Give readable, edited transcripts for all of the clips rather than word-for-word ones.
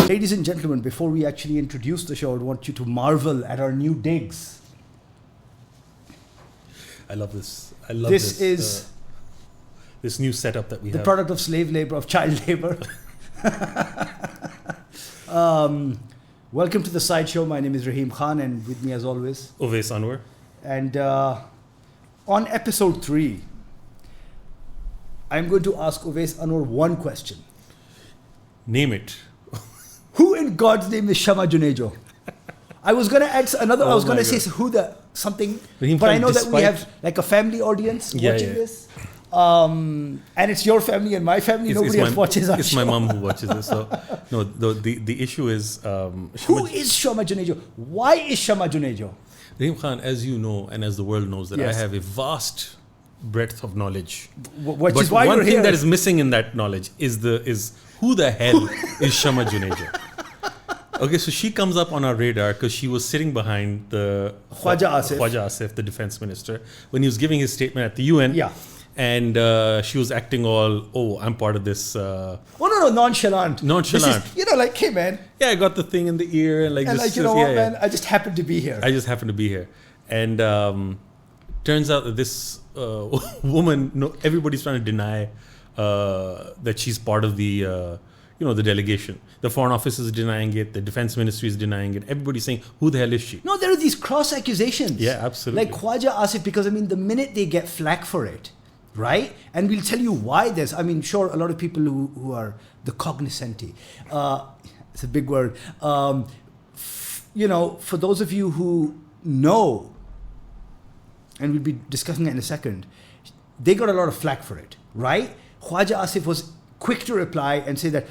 Ladies and gentlemen, before we actually introduce the show, I want you to marvel at our new digs. I love this. This is this new setup that we have. The product of slave labor, of child labor. Welcome to the Sideshow. My name is A.Rahim Khan, and with me as always, Oves, Anwar. And on episode 3, I'm going to ask Oves Anwar one question. Name it. Who in God's name is Shama Junejo? I was going to add another, I was going to say who the something, but I know that we have like a family audience watching this. And it's your family and my family. Nobody else watches our show. It's my mom who watches this. So, no, the issue is... who is Shama Junejo? Why is Shama Junejo? Rahim Khan, as you know, and as the world knows, that I have a vast breadth of knowledge. Which is why one you're thing here. that is missing in that knowledge is who the hell is Shama Junejo? Okay, so she comes up on our radar because she was sitting behind the Khwaja Asif, the defense minister, when he was giving his statement at the UN. Yeah. And she was acting all, I'm part of this. Nonchalant. Nonchalant. This is, like, hey, man. Yeah, I got the thing in the ear. And man, I just happened to be here. And turns out that this woman, everybody's trying to deny that she's part of the, the delegation. The Foreign Office is denying it. The Defense Ministry is denying it. Everybody's saying, who the hell is she? No, there are these cross accusations. Yeah, absolutely. Like Khwaja Asif, because the minute they get flack for it, right? And we'll tell you why there's, sure, a lot of people who are the cognoscenti. It's a big word. For those of you who know, and we'll be discussing it in a second, they got a lot of flack for it, right? Khwaja Asif was quick to reply and say that,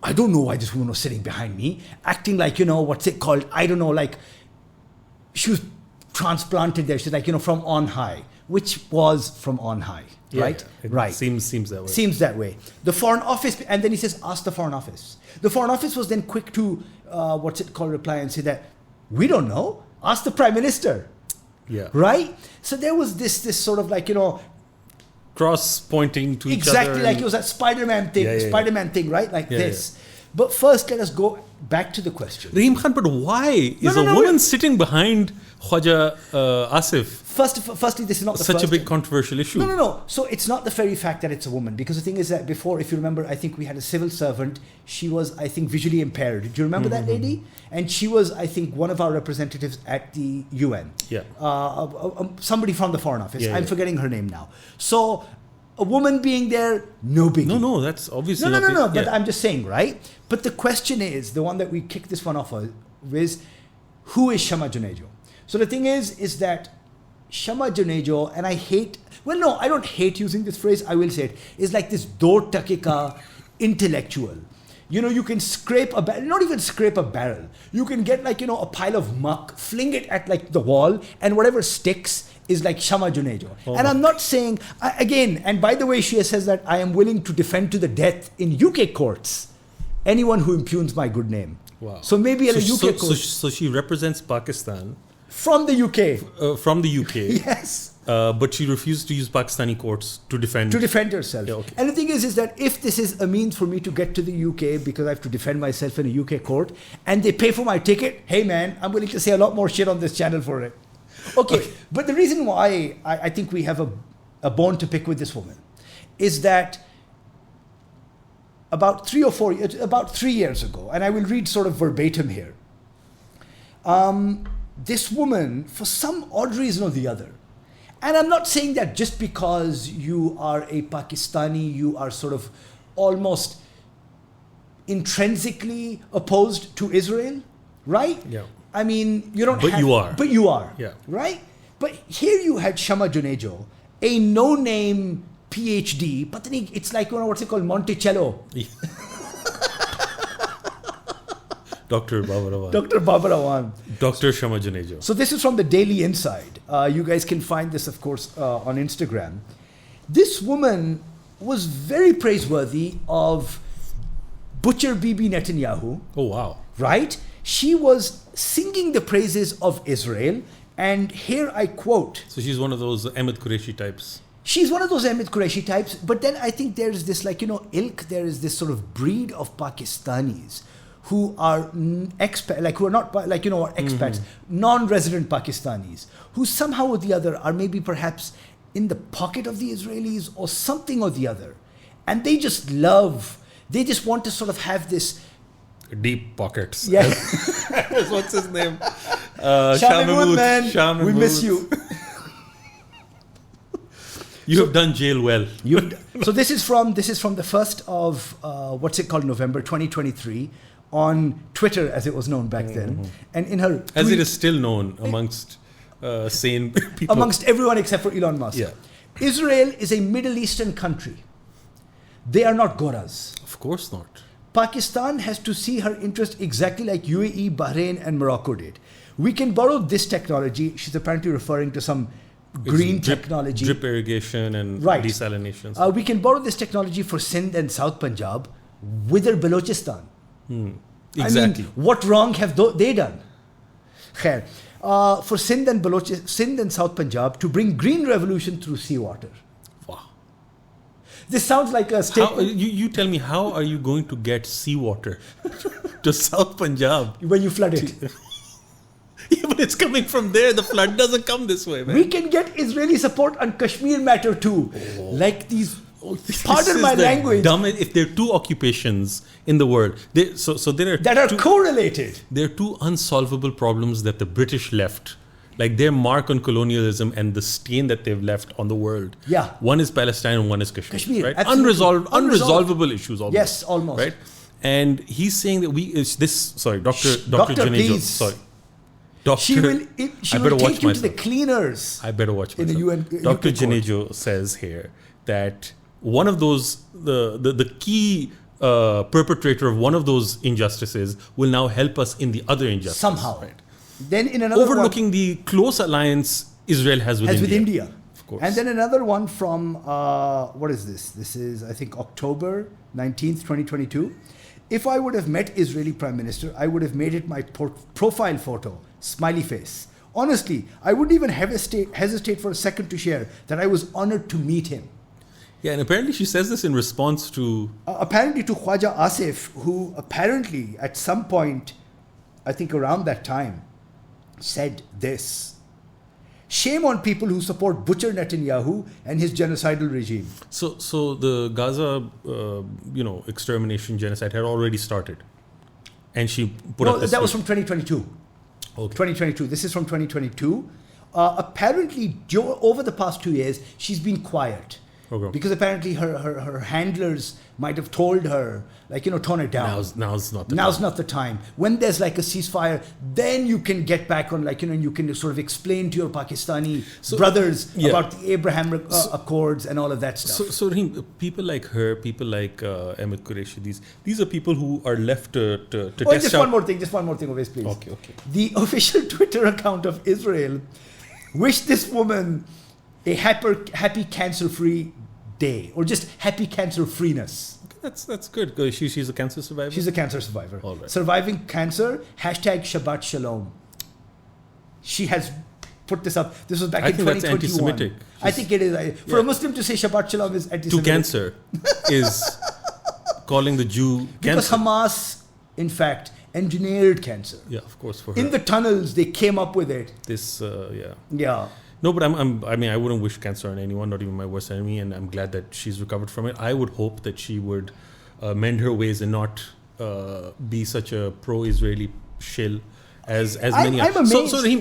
I don't know why this woman was sitting behind me, acting like, what's it called? I don't know, like she was transplanted there. She's like, from on high, which was from on high, right? Yeah, right. Seems that way. Seems that way. The Foreign Office, and then he says, ask the Foreign Office. The Foreign Office was then quick to, reply and say that, we don't know, ask the Prime Minister. Yeah. Right? So there was this sort of like, cross-pointing to each other. Exactly, like it was that Spider-Man thing, thing, right? Like this. Yeah. But first, let us go back to the question. Rahim Khan, but why is a woman sitting behind Khwaja Asif? Firstly, this is not such a big controversial issue. No. So it's not the very fact that it's a woman, because the thing is that before, if you remember, I think we had a civil servant. She was, I think, visually impaired. Do you remember that lady? And she was, I think, one of our representatives at the UN. Yeah. Somebody from the Foreign Office. I'm forgetting her name now. So a woman being there, no biggie. No, that's obviously No. But I'm just saying, right? But the question is, the one that we kicked this one off with, who is Shama Junejo? So the thing is that Shama Junejo, and I don't hate using this phrase, I will say it, is like this do takika intellectual. You can scrape a barrel, not even scrape a barrel. You can get a pile of muck, fling it at like the wall, and whatever sticks is like Shama Junejo. And I'm not saying, again, and by the way, she says that I am willing to defend to the death in UK courts anyone who impugns my good name. Wow. So maybe in a UK court. So she represents Pakistan. From the UK. From the UK. Yes. But she refused to use Pakistani courts to defend herself. Yeah, okay. And the thing is that if this is a means for me to get to the UK because I have to defend myself in a UK court and they pay for my ticket, hey man, I'm willing to say a lot more shit on this channel for it. Okay. But the reason why I think we have a bone to pick with this woman is that about 3 years ago, and I will read sort of verbatim here, this woman, for some odd reason or the other, and I'm not saying that just because you are a Pakistani, you are sort of almost intrinsically opposed to Israel, right? Yeah. You don't But you are. But you are. Yeah. Right? But here you had Shama Junejo, a no-name PhD, but then it's like, what's it called? Monticello. Dr. Babarawan. Dr. Babarawan. Dr. Shama Junejo. So this is from the Daily Inside. You guys can find this, of course, on Instagram. This woman was very praiseworthy of Butcher Bibi Netanyahu. Oh, wow. Right? She was singing the praises of Israel. And here I quote. So she's one of those Ahmed Qureshi types. She's one of those Ahmed Qureshi types. But then I think there's this ilk, there is this sort of breed of Pakistanis who are who are not expats, non-resident Pakistanis, who somehow or the other are maybe perhaps in the pocket of the Israelis or something or the other, and they just want to sort of have this deep pockets. Yeah. What's his name? Shama man, we miss you. You have done jail well. So this is from the 1st of what's it called, November 2023, on Twitter as it was known back then, and in her tweet, as it is still known amongst sane people, amongst everyone except for Elon Musk. Yeah. Israel is a Middle Eastern country. They are not Goras. Of course not. Pakistan has to see her interest exactly like UAE, Bahrain, and Morocco did. We can borrow this technology. She's apparently referring to some green technology. Drip irrigation and desalination. We can borrow this technology for Sindh and South Punjab, wither Balochistan. Exactly. I mean, what wrong have they done? Khair. For Sindh and South Punjab to bring green revolution through seawater. Wow. This sounds like a statement. You tell me, how are you going to get seawater to South Punjab? When you flood it. Yeah, but it's coming from there. The flood doesn't come this way, man. We can get Israeli support on Kashmir matter too. Like these, pardon my language. Dumb, if there are two occupations in the world, so there are that are correlated. There are two unsolvable problems that the British left. Like their mark on colonialism and the stain that they've left on the world. Yeah. One is Palestine and one is Kashmir. Right? Absolutely. Unresolvable issues almost. Yes, almost. Right? And he's saying that Dr. Junejo. Please. Sorry. She will take you to the cleaners. I better watch myself. In the UN, Dr. Junejo says here that one of those, the key perpetrator of one of those injustices will now help us in the other injustice. Somehow. Right. Then in another overlooking the close alliance Israel has with India. Of course. And then another one from, what is this? This is, I think, October 19th, 2022. If I would have met Israeli Prime Minister, I would have made it my profile photo, smiley face. Honestly, I wouldn't even hesitate for a second to share that I was honored to meet him. Yeah, and apparently she says this in response to... apparently to Khwaja Asif, who apparently at some point, I think around that time, said this. Shame on people who support Butcher Netanyahu and his genocidal regime. So the Gaza, extermination genocide had already started, and she put up this. That was from 2022. Okay. 2022. This is from 2022. Apparently, over the past 2 years, she's been quiet. Okay. Because apparently her handlers might have told her, tone it down. Now's not the Now's time. not the time. When there's like a ceasefire, then you can get back on, you can sort of explain to your Pakistani brothers about the Abraham Accords and all of that stuff. So Rahim, people like her, people like Ahmed Qureshi, these are people who are left to test out. Just one more thing, Oves, please. Okay. The official Twitter account of Israel wished this woman a happy cancer-free day, or just happy cancer-freeness. That's good. Because she's a cancer survivor. She's a cancer survivor. All right. Surviving cancer. #Shabbat Shalom. She has put this up. This was back in 2021. That's anti-Semitic. I think it is. For a Muslim to say Shabbat Shalom is anti-Semitic. To cancer is calling the Jew because cancer. Hamas, in fact, engineered cancer. Yeah, of course. For her. In the tunnels, they came up with it. Yeah. No, but I wouldn't wish cancer on anyone, not even my worst enemy, and I'm glad that she's recovered from it. I would hope that she would mend her ways and not be such a pro-Israeli shill as many are. I'm amazed. So Rahim,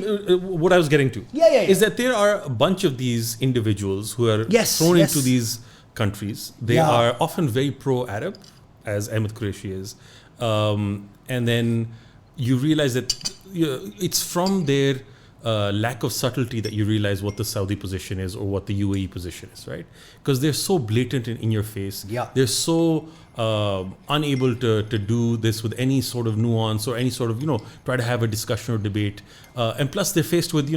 what I was getting to is that there are a bunch of these individuals who are thrown into these countries. They are often very pro-Arab, as Ahmed Qureshi is, and then you realize that it's from their lack of subtlety that you realize what the Saudi position is or what the UAE position is, right? Because they're so blatant in your face. Yeah. They're so unable to do this with any sort of nuance or any sort of, try to have a discussion or debate. And plus they're faced with,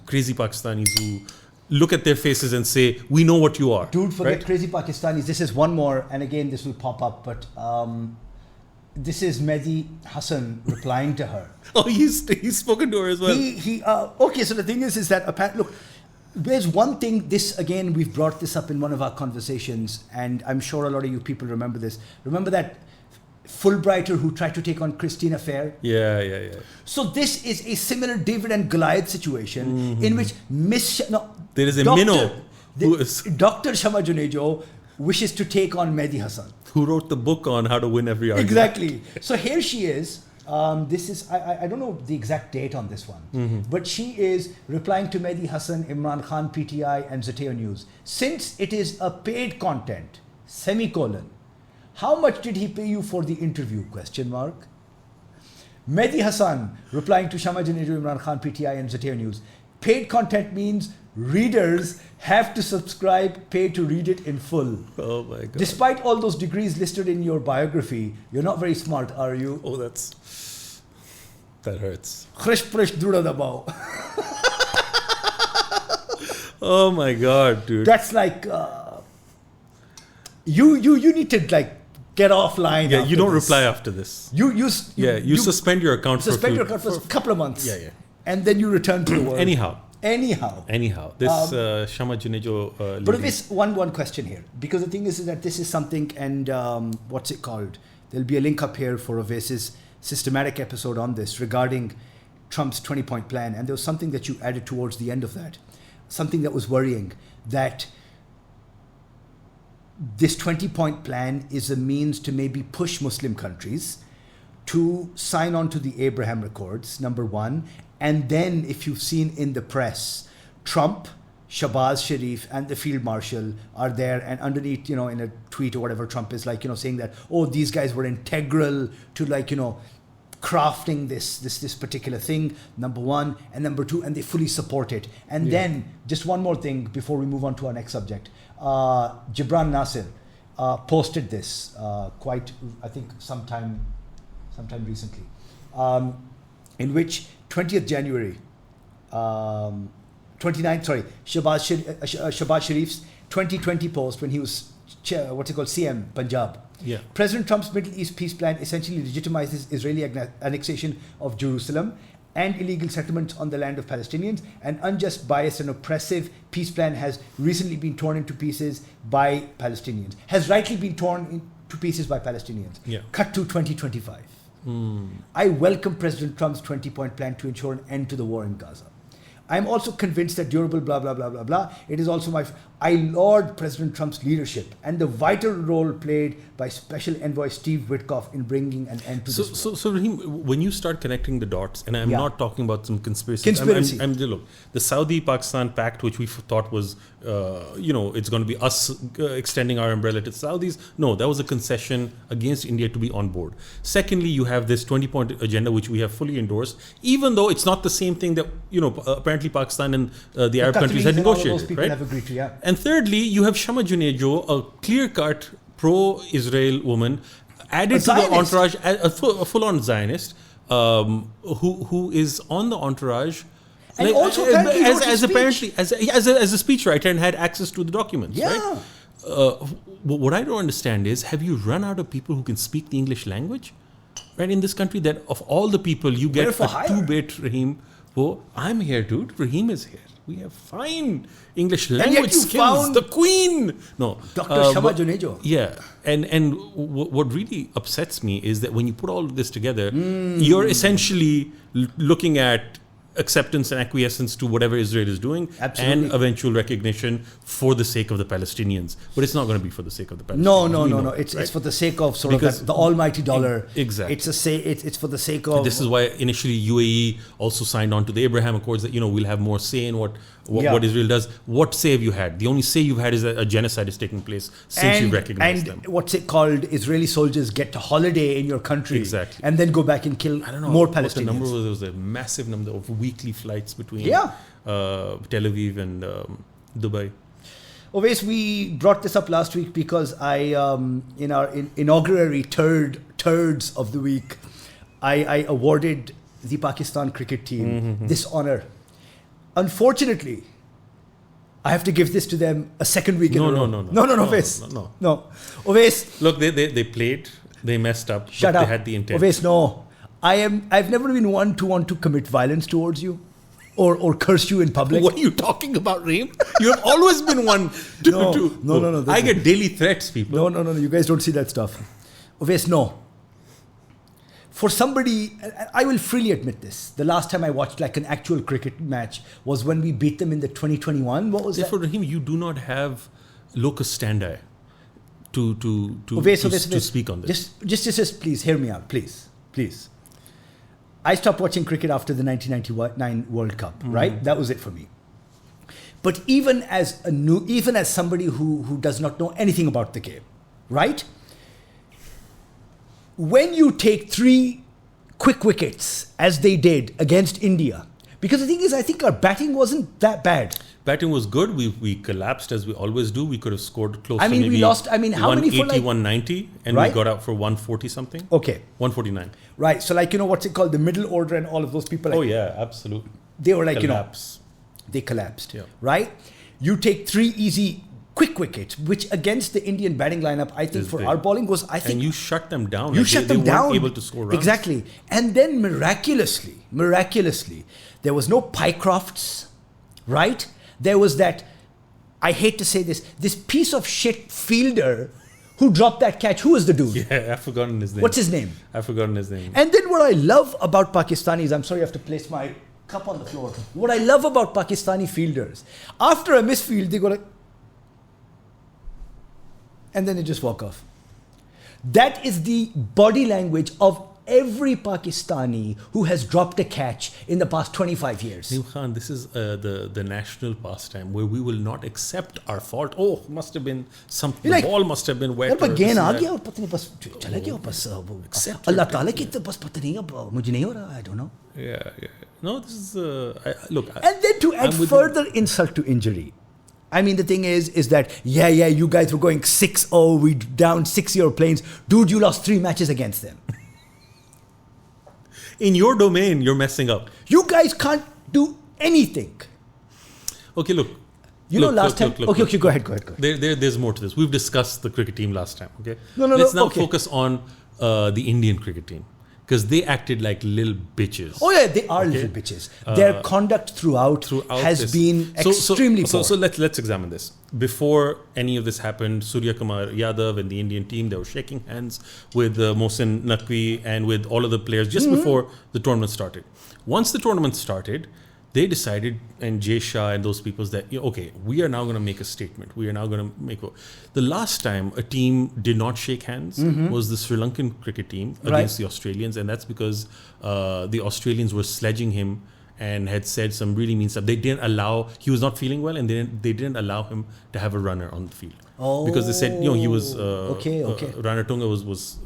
crazy Pakistanis who look at their faces and say, we know what you are. Dude, forget crazy Pakistanis. This is one more, and again, this will pop up, but this is Mehdi Hassan replying to her. Oh, he's spoken to her as well. Okay, so the thing is that, look, there's one thing, this, again, we've brought this up in one of our conversations, and I'm sure a lot of you people remember this. Remember that Fulbrighter who tried to take on Christina Fair. Yeah. So this is a similar David and Goliath situation in which there is a minnow Dr. Shama Junejo wishes to take on Mehdi Hasan, who wrote the book on how to win every argument. Exactly. So here she is. This is I don't know the exact date on this one, but she is replying to Mehdi Hasan, Imran Khan, PTI, and Zateo News. Since it is a paid content, semicolon. How much did he pay you for the interview? Question mark. Mehdi Hasan replying to Shama Junejo, Imran Khan, PTI, and Zateo News. Paid content means readers have to subscribe, pay to read it in full. Oh my God. Despite all those degrees listed in your biography, you're not very smart, are you? Oh, that hurts. Oh my God, dude. That's like you need to like get offline. Yeah, you don't reply after this. You suspend your account for a couple of months. Yeah. And then you return to the world. Anyhow. This Shama Junejo. But there's one question here, because the thing is that this is something, and what's it called? There'll be a link up here for Oves's systematic episode on this regarding Trump's 20-point plan, and there was something that you added towards the end of that, something that was worrying, that this 20-point plan is a means to maybe push Muslim countries to sign on to the Abraham Accords, number one. And then, if you've seen in the press, Trump, Shahbaz Sharif, and the Field Marshal are there, and underneath, in a tweet or whatever, Trump is like, saying that, these guys were integral to crafting this particular thing, number one, and number two, and they fully support it. And then, just one more thing before we move on to our next subject. Gibran Nasir posted this quite, I think, sometime recently, in which 20th January, Shahbaz Sharif's 2020 post when he was CM Punjab. Yeah. President Trump's Middle East peace plan essentially legitimizes Israeli annexation of Jerusalem and illegal settlements on the land of Palestinians. An unjust, biased, and oppressive peace plan has recently been torn into pieces by Palestinians. Has rightly been torn into pieces by Palestinians. Yeah. Cut to 2025. I welcome President Trump's 20-point plan to ensure an end to the war in Gaza. I'm also convinced that durable blah, blah, blah, blah, blah. It is also I laud President Trump's leadership and the vital role played by Special Envoy Steve Witkoff in bringing an end to this war. So Rahim, when you start connecting the dots, and I'm not talking about some conspiracy. Look, the Saudi-Pakistan pact, which we thought was, it's going to be us extending our umbrella to the Saudis. No, that was a concession against India to be on board. Secondly, you have this 20-point agenda, which we have fully endorsed, even though it's not the same thing that, apparently Pakistan and the Arab countries had negotiated, right? Have agreed to, yeah. And thirdly, you have Shama Junejo, a clear-cut pro-Israel woman, added to the entourage, a full-on Zionist, who is on the entourage, and also apparently as a speechwriter and had access to the documents. Yeah. Right? What I don't understand is, have you run out of people who can speak the English language? Right, in this country, that of all the people you get a two-bit Rahim. Oh, I'm here, dude. Rahim is here. We have fine English language skills. The Queen. No, Dr. Shama Junejo. Yeah, and what really upsets me is that when you put all of this together, you're essentially looking at acceptance and acquiescence to whatever Israel is doing, and eventual recognition for the sake of the Palestinians. But it's not going to be for the sake of the Palestinians. No. It's for the sake of the almighty dollar. Exactly. It's for the sake of. This is why initially UAE also signed on to the Abraham Accords, that we'll have more say in what Israel does. What say have you had? The only say you've had is that a genocide is taking place since you recognized them. And what's it called? Israeli soldiers get to holiday in your country, exactly, and then go back and kill more Palestinians. The number was, there was a massive number of weekly flights between Tel Aviv and Dubai. Oves, we brought this up last week because I, in our inauguratory turds of the week, I awarded the Pakistan cricket team this honor. Unfortunately, I have to give this to them a second week in a row. No, Oves. No. Oves. Look, they played, they messed up, Shut but up. They had the intent. Oves, no. I've never been one to want to commit violence towards you or curse you in public. What are you talking about, Rahim? You have always been one to... No. I get daily threats, people. No. You guys don't see that stuff. Oves, no. for somebody, I will freely admit this. The last time I watched like an actual cricket match was when we beat them in the 2021. What was that? For him, you do not have locus standi to speak on this. Just please hear me out, please. I stopped watching cricket after the 1999 World Cup, right? That was it for me. But even as somebody who does not know anything about the game, right? When you take 3 quick wickets, as they did against India, because the thing is, I think our batting wasn't that bad. Batting was good. We collapsed as we always do. We could have scored close to maybe we lost. How many for 180, 190, and we got out for 140 something. Okay. 149. Right. So what's it called? The middle order and all of those people. Oh yeah, absolutely. They were they collapsed. Yeah. Right. You take 3 easy quick wickets, which against the Indian batting lineup, I think for our bowling was, and you shut them down. You shut them down. Weren't able to score runs. Exactly. And then miraculously, there was no Pycrofts, right? There was that, I hate to say this piece of shit fielder who dropped that catch. Who was the dude? Yeah, I've forgotten his name. What's his name? I've forgotten his name. And then what I love about Pakistanis, I'm sorry I have to place my cup on the floor. What I love about Pakistani fielders, after a misfield, they go like, and then they just walk off. That is the body language of every Pakistani who has dropped a catch in the past 25 years. Naeem Khan, this is the national pastime where we will not accept our fault. Oh, must have been something. The ball must have been wet. But gain आ गया और पता नहीं बस चला गया बस अल्लाह ताला की तो बस पता नहीं अब मुझे नहीं हो रहा. I don't know. Yeah. No, this is look. And then to add further insult to injury. I mean, the thing is that, you guys were going 6-0, we down 6-0 planes. Dude, you lost 3 matches against them. In your domain, you're messing up. You guys can't do anything. Okay, look. Last time... Okay, go ahead. There's more to this. We've discussed the cricket team last time, okay? No. Let's now focus on the Indian cricket team. Because they acted like little bitches. Oh yeah, they are little bitches. Their conduct throughout has been extremely poor. So let's examine this. Before any of this happened, Surya Kumar Yadav and the Indian team, they were shaking hands with Mohsin Naqvi and with all of the players just before the tournament started. Once the tournament started, they decided, and Jay Shah and those people, that we are now going to make a statement. We are now going to make the last time a team did not shake hands was the Sri Lankan cricket team against the Australians, and that's because the Australians were sledging him and had said some really mean stuff. They didn't allow, he was not feeling well, and they didn't allow him to have a runner on the field. Because they said, he was Rana Tunga was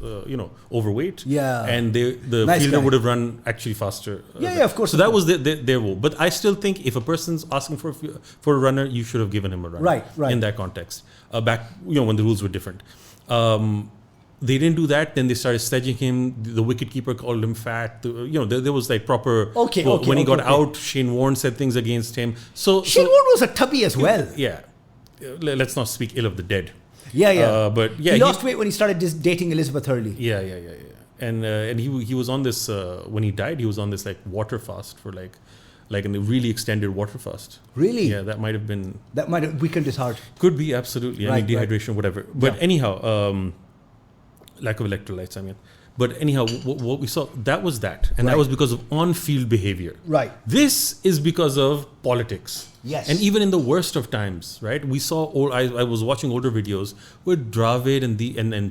overweight. Yeah. And the fielder would have run actually faster. Of course. So that was their rule. But I still think if a person's asking for a runner, you should have given him a runner. Right. In that context. Back when the rules were different. They didn't do that. Then they started sledging him. The wicketkeeper called him fat. There was like proper. When he got out, Shane Warne said things against him. Shane Warne was a tubby as well. Yeah. Let's not speak ill of the dead. But he lost weight when he started dating Elizabeth Hurley. Yeah. And he was on this when he died. He was on this like water fast for like a really extended water fast. Really? Yeah, that might have weakened his heart. Could be, absolutely. I mean, dehydration, whatever. But anyhow, lack of electrolytes. I mean. But anyhow, what we saw, that was that. And that was because of on-field behavior. Right. This is because of politics. Yes. And even in the worst of times, right? We saw, I was watching older videos where Dravid and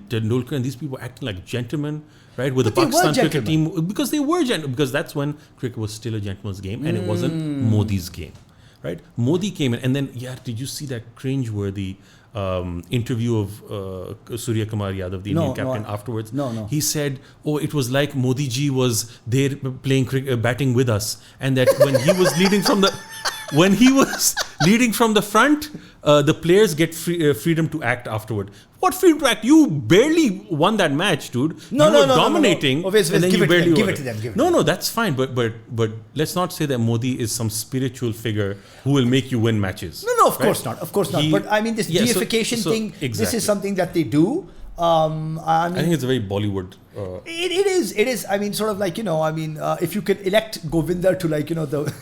Tendulkar and these people were acting like gentlemen, right? With the Pakistan cricket team. Because they were gentlemen. Because that's when cricket was still a gentleman's game and it wasn't Modi's game, right? Modi came in and then, did you see that cringe-worthy interview of Surya Kumar Yadav, the Indian captain, afterwards? No. He said, it was like Modi ji was there playing batting with us, and that when he was leading from the front, the players get freedom to act afterward. What freedom to act? You barely won that match, dude. You were dominating. Give it to them. No, that's fine. But let's not say that Modi is some spiritual figure who will make you win matches. No, of course not. But I mean, this deification thing. Exactly. This is something that they do. I think it's a very Bollywood. It is. I mean, sort of like if you could elect Govinda to the.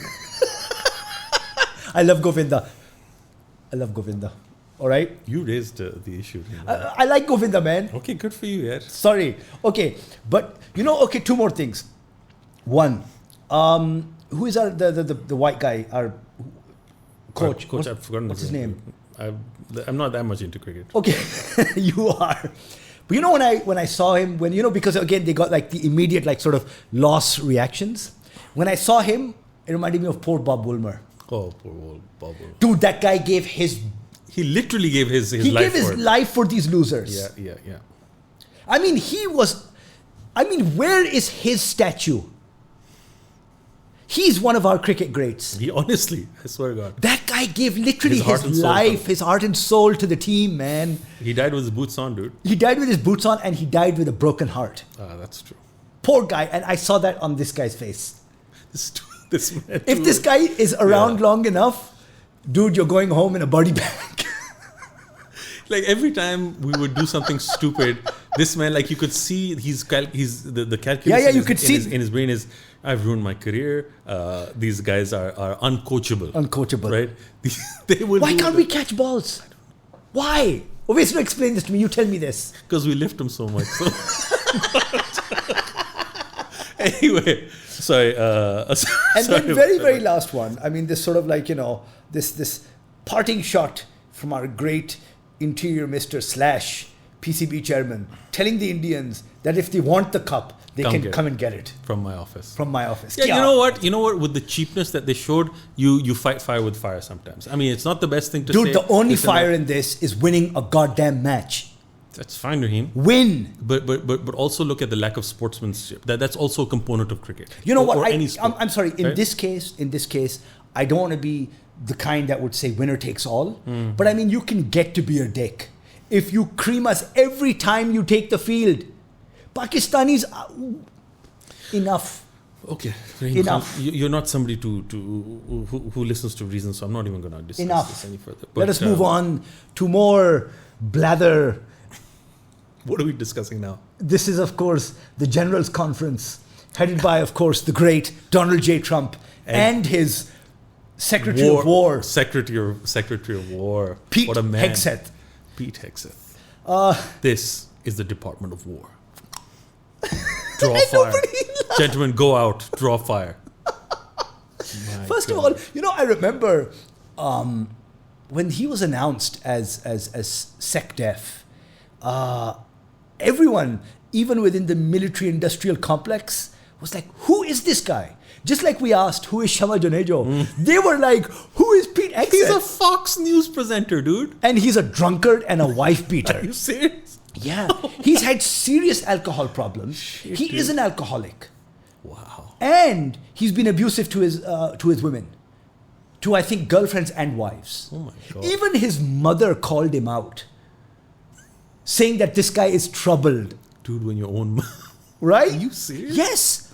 I love Govinda. All right. You raised the issue. I like Govinda, man. Okay, good for you, yeah. Sorry. Okay, but okay, two more things. One, who is the white guy, our coach? Coach, I've forgotten what's his name? I'm not that much into cricket. Okay, you are. But when I saw him, because again they got like the immediate like sort of loss reactions. When I saw him, it reminded me of poor Bob Woolmer. Oh, poor old Bob Woolmer. Dude, that guy gave his. He literally gave his life. He gave his life for these losers. Yeah. I mean, where is his statue? He's one of our cricket greats. He honestly, I swear to God. That guy gave literally his life, his heart and soul to the team, man. He died with his boots on, dude. He died with his boots on, and he died with a broken heart. That's true. Poor guy, and I saw that on this guy's face. This man. If this guy is around long enough, dude, you're going home in a body bag. Like every time we would do something stupid, this man, like you could see, the calculation you could see in his brain is, I've ruined my career. These guys are uncoachable. Uncoachable, right? They will. Why can't we catch balls? Why? Oves, explain this to me. You tell me this. Because we lift them so much. So. Anyway, sorry. And then very last one. I mean, this sort of like this parting shot from our great interior Mr. / PCB chairman telling the Indians that if they want the cup, they can come and get it from my office. Yeah, you know what? With the cheapness that they showed, you fight fire with fire sometimes. I mean, it's not the best thing to say. Dude, the only fire in this is winning a goddamn match. That's fine, Rahim. Win. But also look at the lack of sportsmanship. That's also a component of cricket. You know what? I'm sorry. In this case, I don't want to be the kind that would say winner takes all. But I mean, you can get to be a dick if you cream us every time you take the field. Pakistanis, enough. Okay, enough. You're not somebody who listens to reason, so I'm not even going to discuss this any further. But, let us move on to more blather. What are we discussing now? This is, of course, the Generals Conference, headed by, of course, the great Donald J. Trump and his Secretary of War. Secretary of War. Pete what a man. Hegseth. Pete Hegseth. This is the Department of War. Draw fire. Gentlemen, go out. Draw fire. First of all, I remember when he was announced as SecDef, everyone, even within the military-industrial complex, was like, who is this guy? Just like we asked, who is Shama Junejo? They were like, who is Pete Hegseth? He's a Fox News presenter, dude. And he's a drunkard and a wife beater. Are you serious? Yeah. He's had serious alcohol problems. He is an alcoholic. Wow. And he's been abusive to his women. To, I think, girlfriends and wives. Oh my God. Even his mother called him out, saying that this guy is troubled. Dude, when your own... Right? Are you serious? Yes.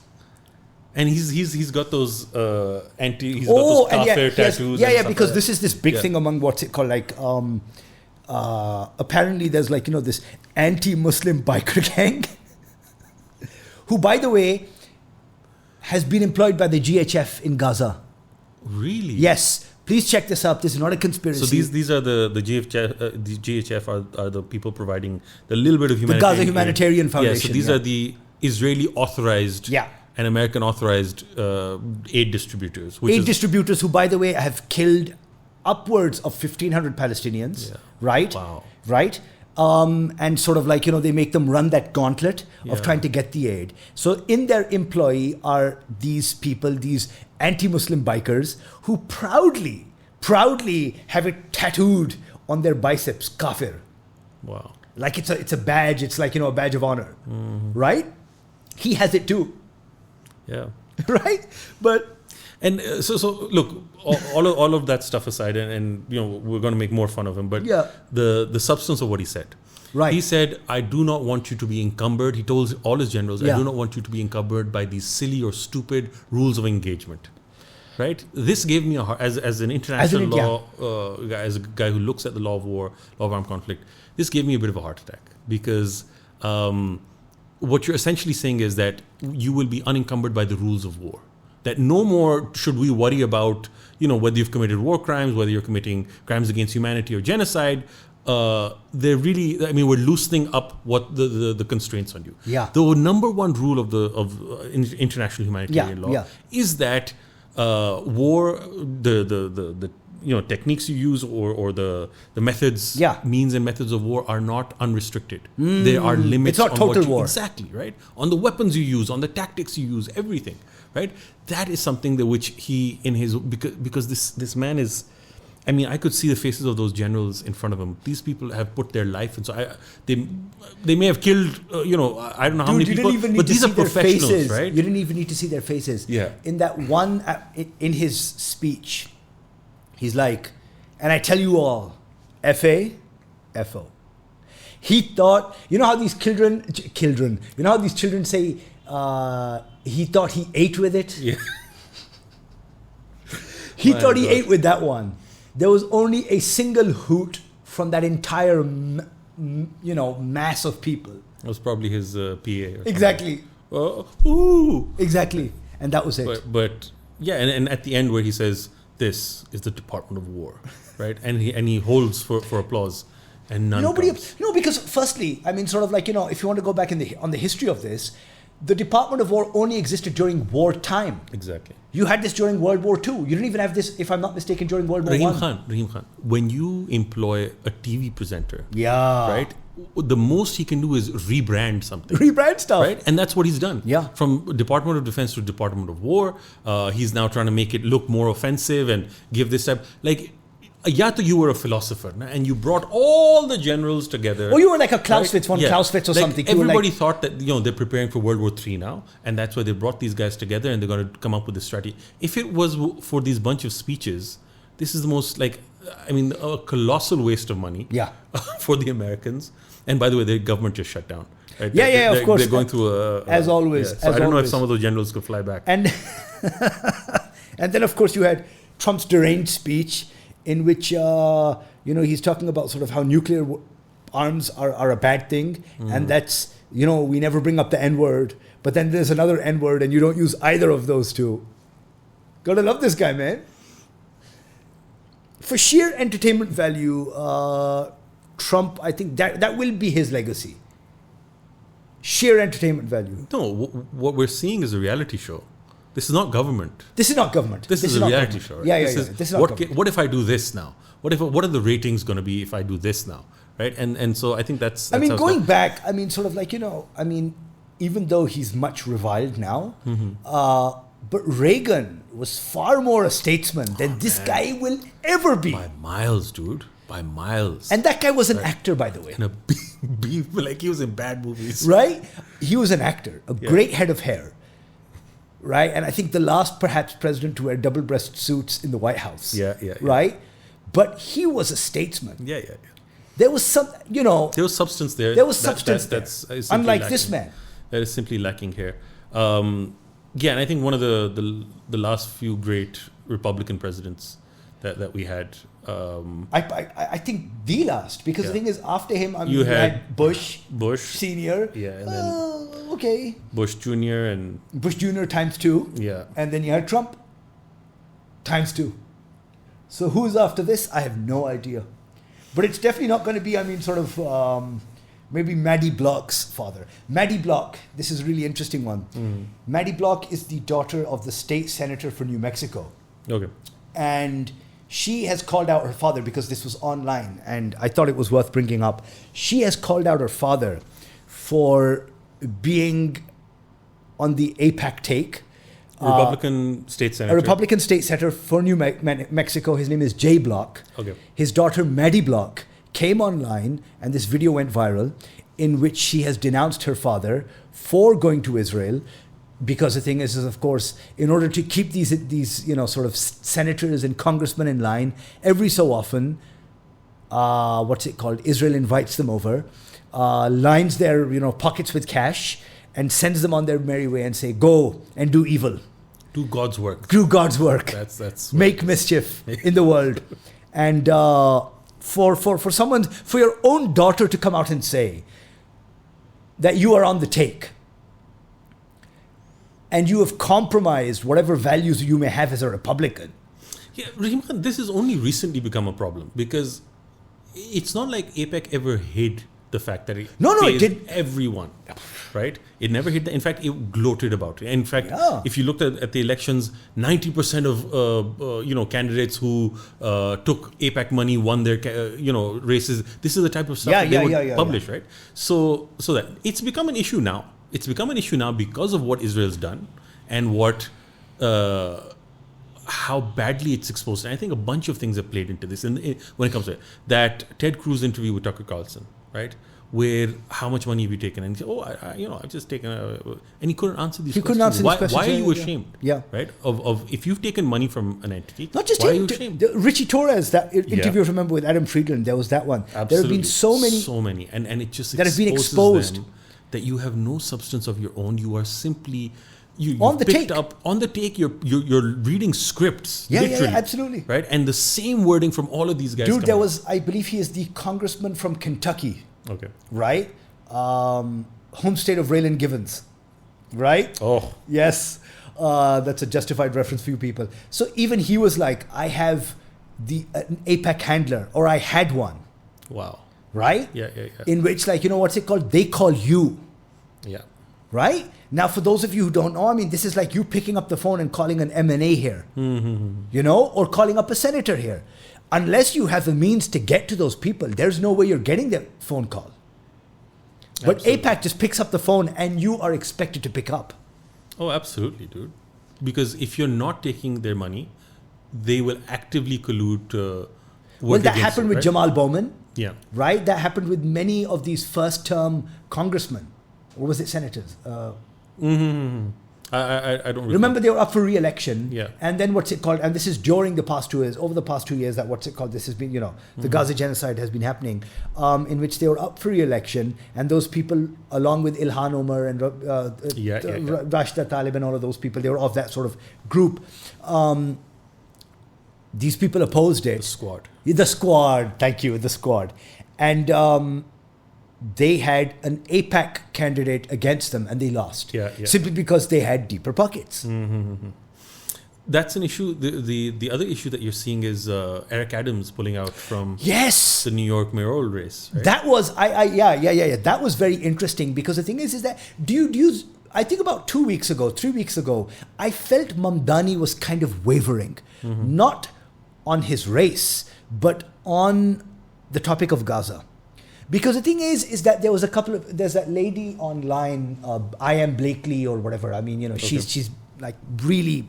And he's got those got those kafir tattoos. Yeah, because this is this big thing among what's it called, like apparently there's like this anti-Muslim biker gang who, by the way, has been employed by the GHF in Gaza. Really? Yes. Please check this up. This is not a conspiracy. So these are the GHF are the people providing the little bit of humanitarian. The Gaza Humanitarian Foundation. Yeah, so these are the Israeli authorized and American authorized aid distributors. Distributors who, by the way, have killed upwards of 1,500 Palestinians. Yeah. Right? Wow. Right? And sort of like, they make them run that gauntlet of trying to get the aid. So in their employ are these people, these anti-Muslim bikers who proudly have it tattooed on their biceps, kafir. Wow. Like it's a badge. It's like, a badge of honor. Mm-hmm. Right? He has it too. Yeah. Right? But... And so look, all of that stuff aside, and we're going to make more fun of him, but the substance of what he said. Right. He said, I do not want you to be encumbered. He told all his generals, I do not want you to be encumbered by these silly or stupid rules of engagement. Right? This gave me as an international law guy, as a guy who looks at the law of war, law of armed conflict, this gave me a bit of a heart attack because what you're essentially saying is that you will be unencumbered by the rules of war. that no more should we worry about, whether you've committed war crimes, whether you're committing crimes against humanity or genocide. They're really, we're loosening up what the constraints on you. Yeah. The number one rule of international humanitarian law is that war, the techniques you use or the methods, means and methods of war are not unrestricted. There are limits. It's not on total war. Exactly, right? On the weapons you use, on the tactics you use, everything, right? That is something that which he in his because this man is. I could see the faces of those generals in front of him. These people have put their life, and so they may have killed, I don't know how many people, but these are professionals, right? You didn't even need to see their faces. Yeah. In that one, in his speech, he's like, and I tell you all, F-A, F-O. He thought, you know how these children, you know how these children say, he thought he ate with it? Yeah. He thought he ate with that one. There was only a single hoot from that entire, mass of people. That was probably his PA. Exactly. Ooh. Exactly. And that was it. But yeah, and at the end where he says, this is the Department of War, right? And he holds for applause and none comes. Because firstly, if you want to go back on the history of this, the Department of War only existed during wartime. Exactly. You had this during World War II. You didn't even have this, if I'm not mistaken, during World War I. Rahim Khan, when you employ a TV presenter, right, the most he can do is rebrand something. Rebrand stuff. Right? And that's what he's done. Yeah. From Department of Defense to Department of War, he's now trying to make it look more offensive and give this type, you were a philosopher and you brought all the generals together. Or you were like a Clausewitz, Clausewitz or something. Everybody thought that they're preparing for World War III now, and that's why they brought these guys together and they're going to come up with this strategy. If it was for these bunch of speeches, this is the most a colossal waste of money. Yeah. For the Americans. And by the way, their government just shut down. Right? Of course. They're going through as always. Yeah, so I don't know if some of those generals could fly back. And and then of course you had Trump's deranged speech, in which, he's talking about sort of how nuclear arms are a bad thing. And that's, we never bring up the N-word. But then there's another N-word and you don't use either of those two. Gotta love this guy, man. For sheer entertainment value, Trump, I think that will be his legacy. Sheer entertainment value. No, what we're seeing is a reality show. This is not government. This is not government. This is a reality show. Right? This is not government. What if I do this now? What are the ratings going to be if I do this now? Right? And so I think that's going back, even though he's much reviled now, but Reagan was far more a statesman than this guy will ever be. By miles, dude. By miles. And that guy was an actor, by the way. And he was in bad movies. Right? He was an actor. A great head of hair. Right? And I think the last, perhaps, president to wear double-breast suits in the White House. Yeah. Right? But he was a statesman. Yeah. There was some, There was substance there. There was substance there. That's unlike lacking. this man. That is simply lacking here. And I think one of the last few great Republican presidents that we had. I think the last, because the thing is, after him, you had Bush Senior. Yeah, and then okay. Bush Jr. and Bush Jr. times 2. Yeah. And then you had Trump times 2. So who's after this? I have no idea. But it's definitely not going to be, maybe Maddie Block's father. Maddie Block, this is a really interesting one. Maddie Block is the daughter of the state senator for New Mexico. Okay. And she has called out her father, because this was online and I thought it was worth bringing up. She has called out her father for being on the AIPAC take. Republican state senator. A Republican state senator for New Mexico. His name is Jay Block. Okay. His daughter, Maddie Block, came online and this video went viral in which she has denounced her father for going to Israel. Because the thing is, of course, in order to keep these sort of senators and congressmen in line, every so often, Israel invites them over, lines their pockets with cash, and sends them on their merry way and say, go and do evil. Do God's work. Do God's work. That's make mischief in the world. And for your own daughter to come out and say that you are on the take, and you have compromised whatever values you may have as a Republican. Yeah, Rahim Khan, this has only recently become a problem because it's not like AIPAC ever hid the fact that it it did everyone, right? It never hid that. In fact, it gloated about it. In fact, if you looked at the elections, 90% of candidates who took AIPAC money won their races. This is the type of stuff that they would publish, right? So that it's become an issue now. It's become an issue now because of what Israel's done and what. How badly it's exposed. And I think a bunch of things have played into this. And when it comes to it, that Ted Cruz interview with Tucker Carlson, right? Where how much money have you taken? And he said, I've just taken and he couldn't answer these questions. Couldn't answer these questions. Why are you ashamed? Yeah. Right? Of if you've taken money from an entity, not just why are you ashamed? Richie Torres, that interview, remember, with Adam Friedland, there was that one. Absolutely. There have been so many. And it just that have been exposed. Them that you have no substance of your own. You are simply you on the picked take. up on the take. You're reading scripts, literally, absolutely, right? And the same wording from all of these guys. Dude, there was, I believe, he is the congressman from Kentucky. Okay, right, home state of Raylan Givens, right? Oh, yes, that's a justified reference for you people. So even he was like, I have an AIPAC handler, or I had one. Wow. Right? Yeah. In which, what's it called? They call you. Yeah. Right? Now, for those of you who don't know, I mean, this is like you picking up the phone and calling an M&A here, or calling up a senator here. Unless you have the means to get to those people, there's no way you're getting their phone call. But Absolutely. AIPAC just picks up the phone and you are expected to pick up. Oh, absolutely, dude. Because if you're not taking their money, they will actively collude to work that against happened you, with right? Jamal Bowman. Yeah. Right? That happened with many of these first-term congressmen. Or was it senators? I don't remember they were up for re-election. Yeah. And then what's it called? And this is during the past 2 years, over the past 2 years, that what's it called? This has been, the Gaza genocide has been happening, in which they were up for re-election. And those people, along with Ilhan Omar and Rashida Tlaib and all of those people, they were of that sort of group. These people opposed it. The squad. Thank you. The squad. And they had an AIPAC candidate against them and they lost. Simply because they had deeper pockets. That's an issue. The other issue that you're seeing is Eric Adams pulling out from the New York mayoral race. Right? That was that was very interesting because the thing is that do you I think about 3 weeks ago, I felt Mamdani was kind of wavering, not on his race, but on the topic of Gaza. Because the thing is that there was there's that lady online, I am Blakely or whatever. I mean, she's like really,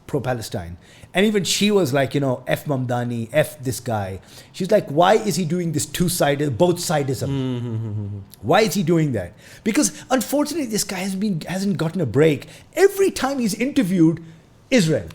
pro-Palestine. And even she was like, F Mamdani, F this guy. She's like, why is he doing this two-sided, both-sidism? Why is he doing that? Because unfortunately, this guy hasn't gotten a break. Every time he's interviewed, Israel.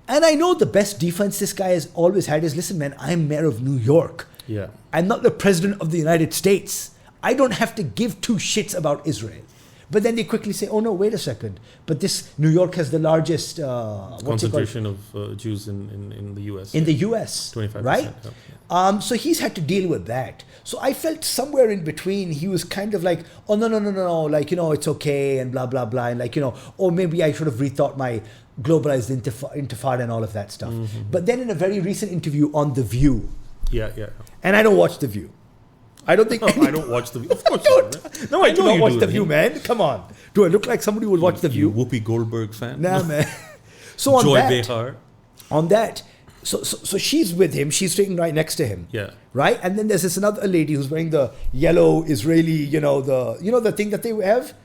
And I know the best defense this guy has always had is, listen, man, I'm mayor of New York. Yeah. I'm not the president of the United States. I don't have to give two shits about Israel. But then they quickly say, oh no, wait a second. But New York has the largest concentration of Jews in the US. In the US. 25%. Right? So he's had to deal with that. So I felt somewhere in between, he was kind of like, oh no, like, it's okay and blah, blah, blah. And like, or maybe I should have rethought my globalized intifada and all of that stuff. But then in a very recent interview on The View. Yeah. And I don't watch The View. I don't think I don't watch The View. Of course you don't. No, I do not watch The View, man. Come on. Do I look like somebody who would watch The View? Whoopi Goldberg fan? Nah, man. So on Joy that, Behar. On that, so she's with him. She's sitting right next to him. Yeah. Right? And then there's this another lady who's wearing the yellow Israeli, the thing that they have?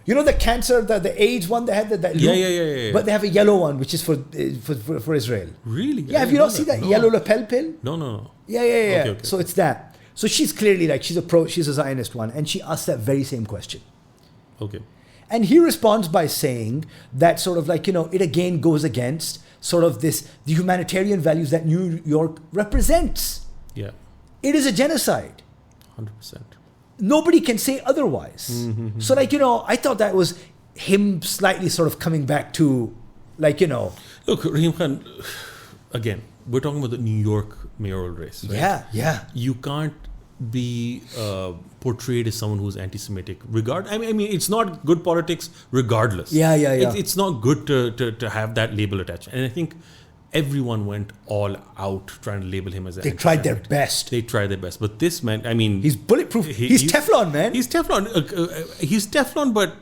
The cancer, the AIDS one they had that Yeah. But they have a yellow one, which is for Israel. Really? Yeah, have you not seen that yellow lapel pill? No. Yeah. Okay. So it's that. So she's clearly like, she's a Zionist one, and she asked that very same question. Okay. And he responds by saying that sort of like, it again goes against sort of the humanitarian values that New York represents. Yeah. It is a genocide. 100%. Nobody can say otherwise. So like, I thought that was him slightly sort of coming back to like, Look, Rahim Khan, again, we're talking about the New York mayoral race, right? Yeah. You can't be portrayed as someone who's anti-Semitic. I mean, it's not good politics regardless. Yeah. It's not good to have that label attached. And I think everyone went all out trying to label him as They tried their best. They tried their best. But this man, I mean... He's bulletproof. He's Teflon, man. He's Teflon. He's Teflon, but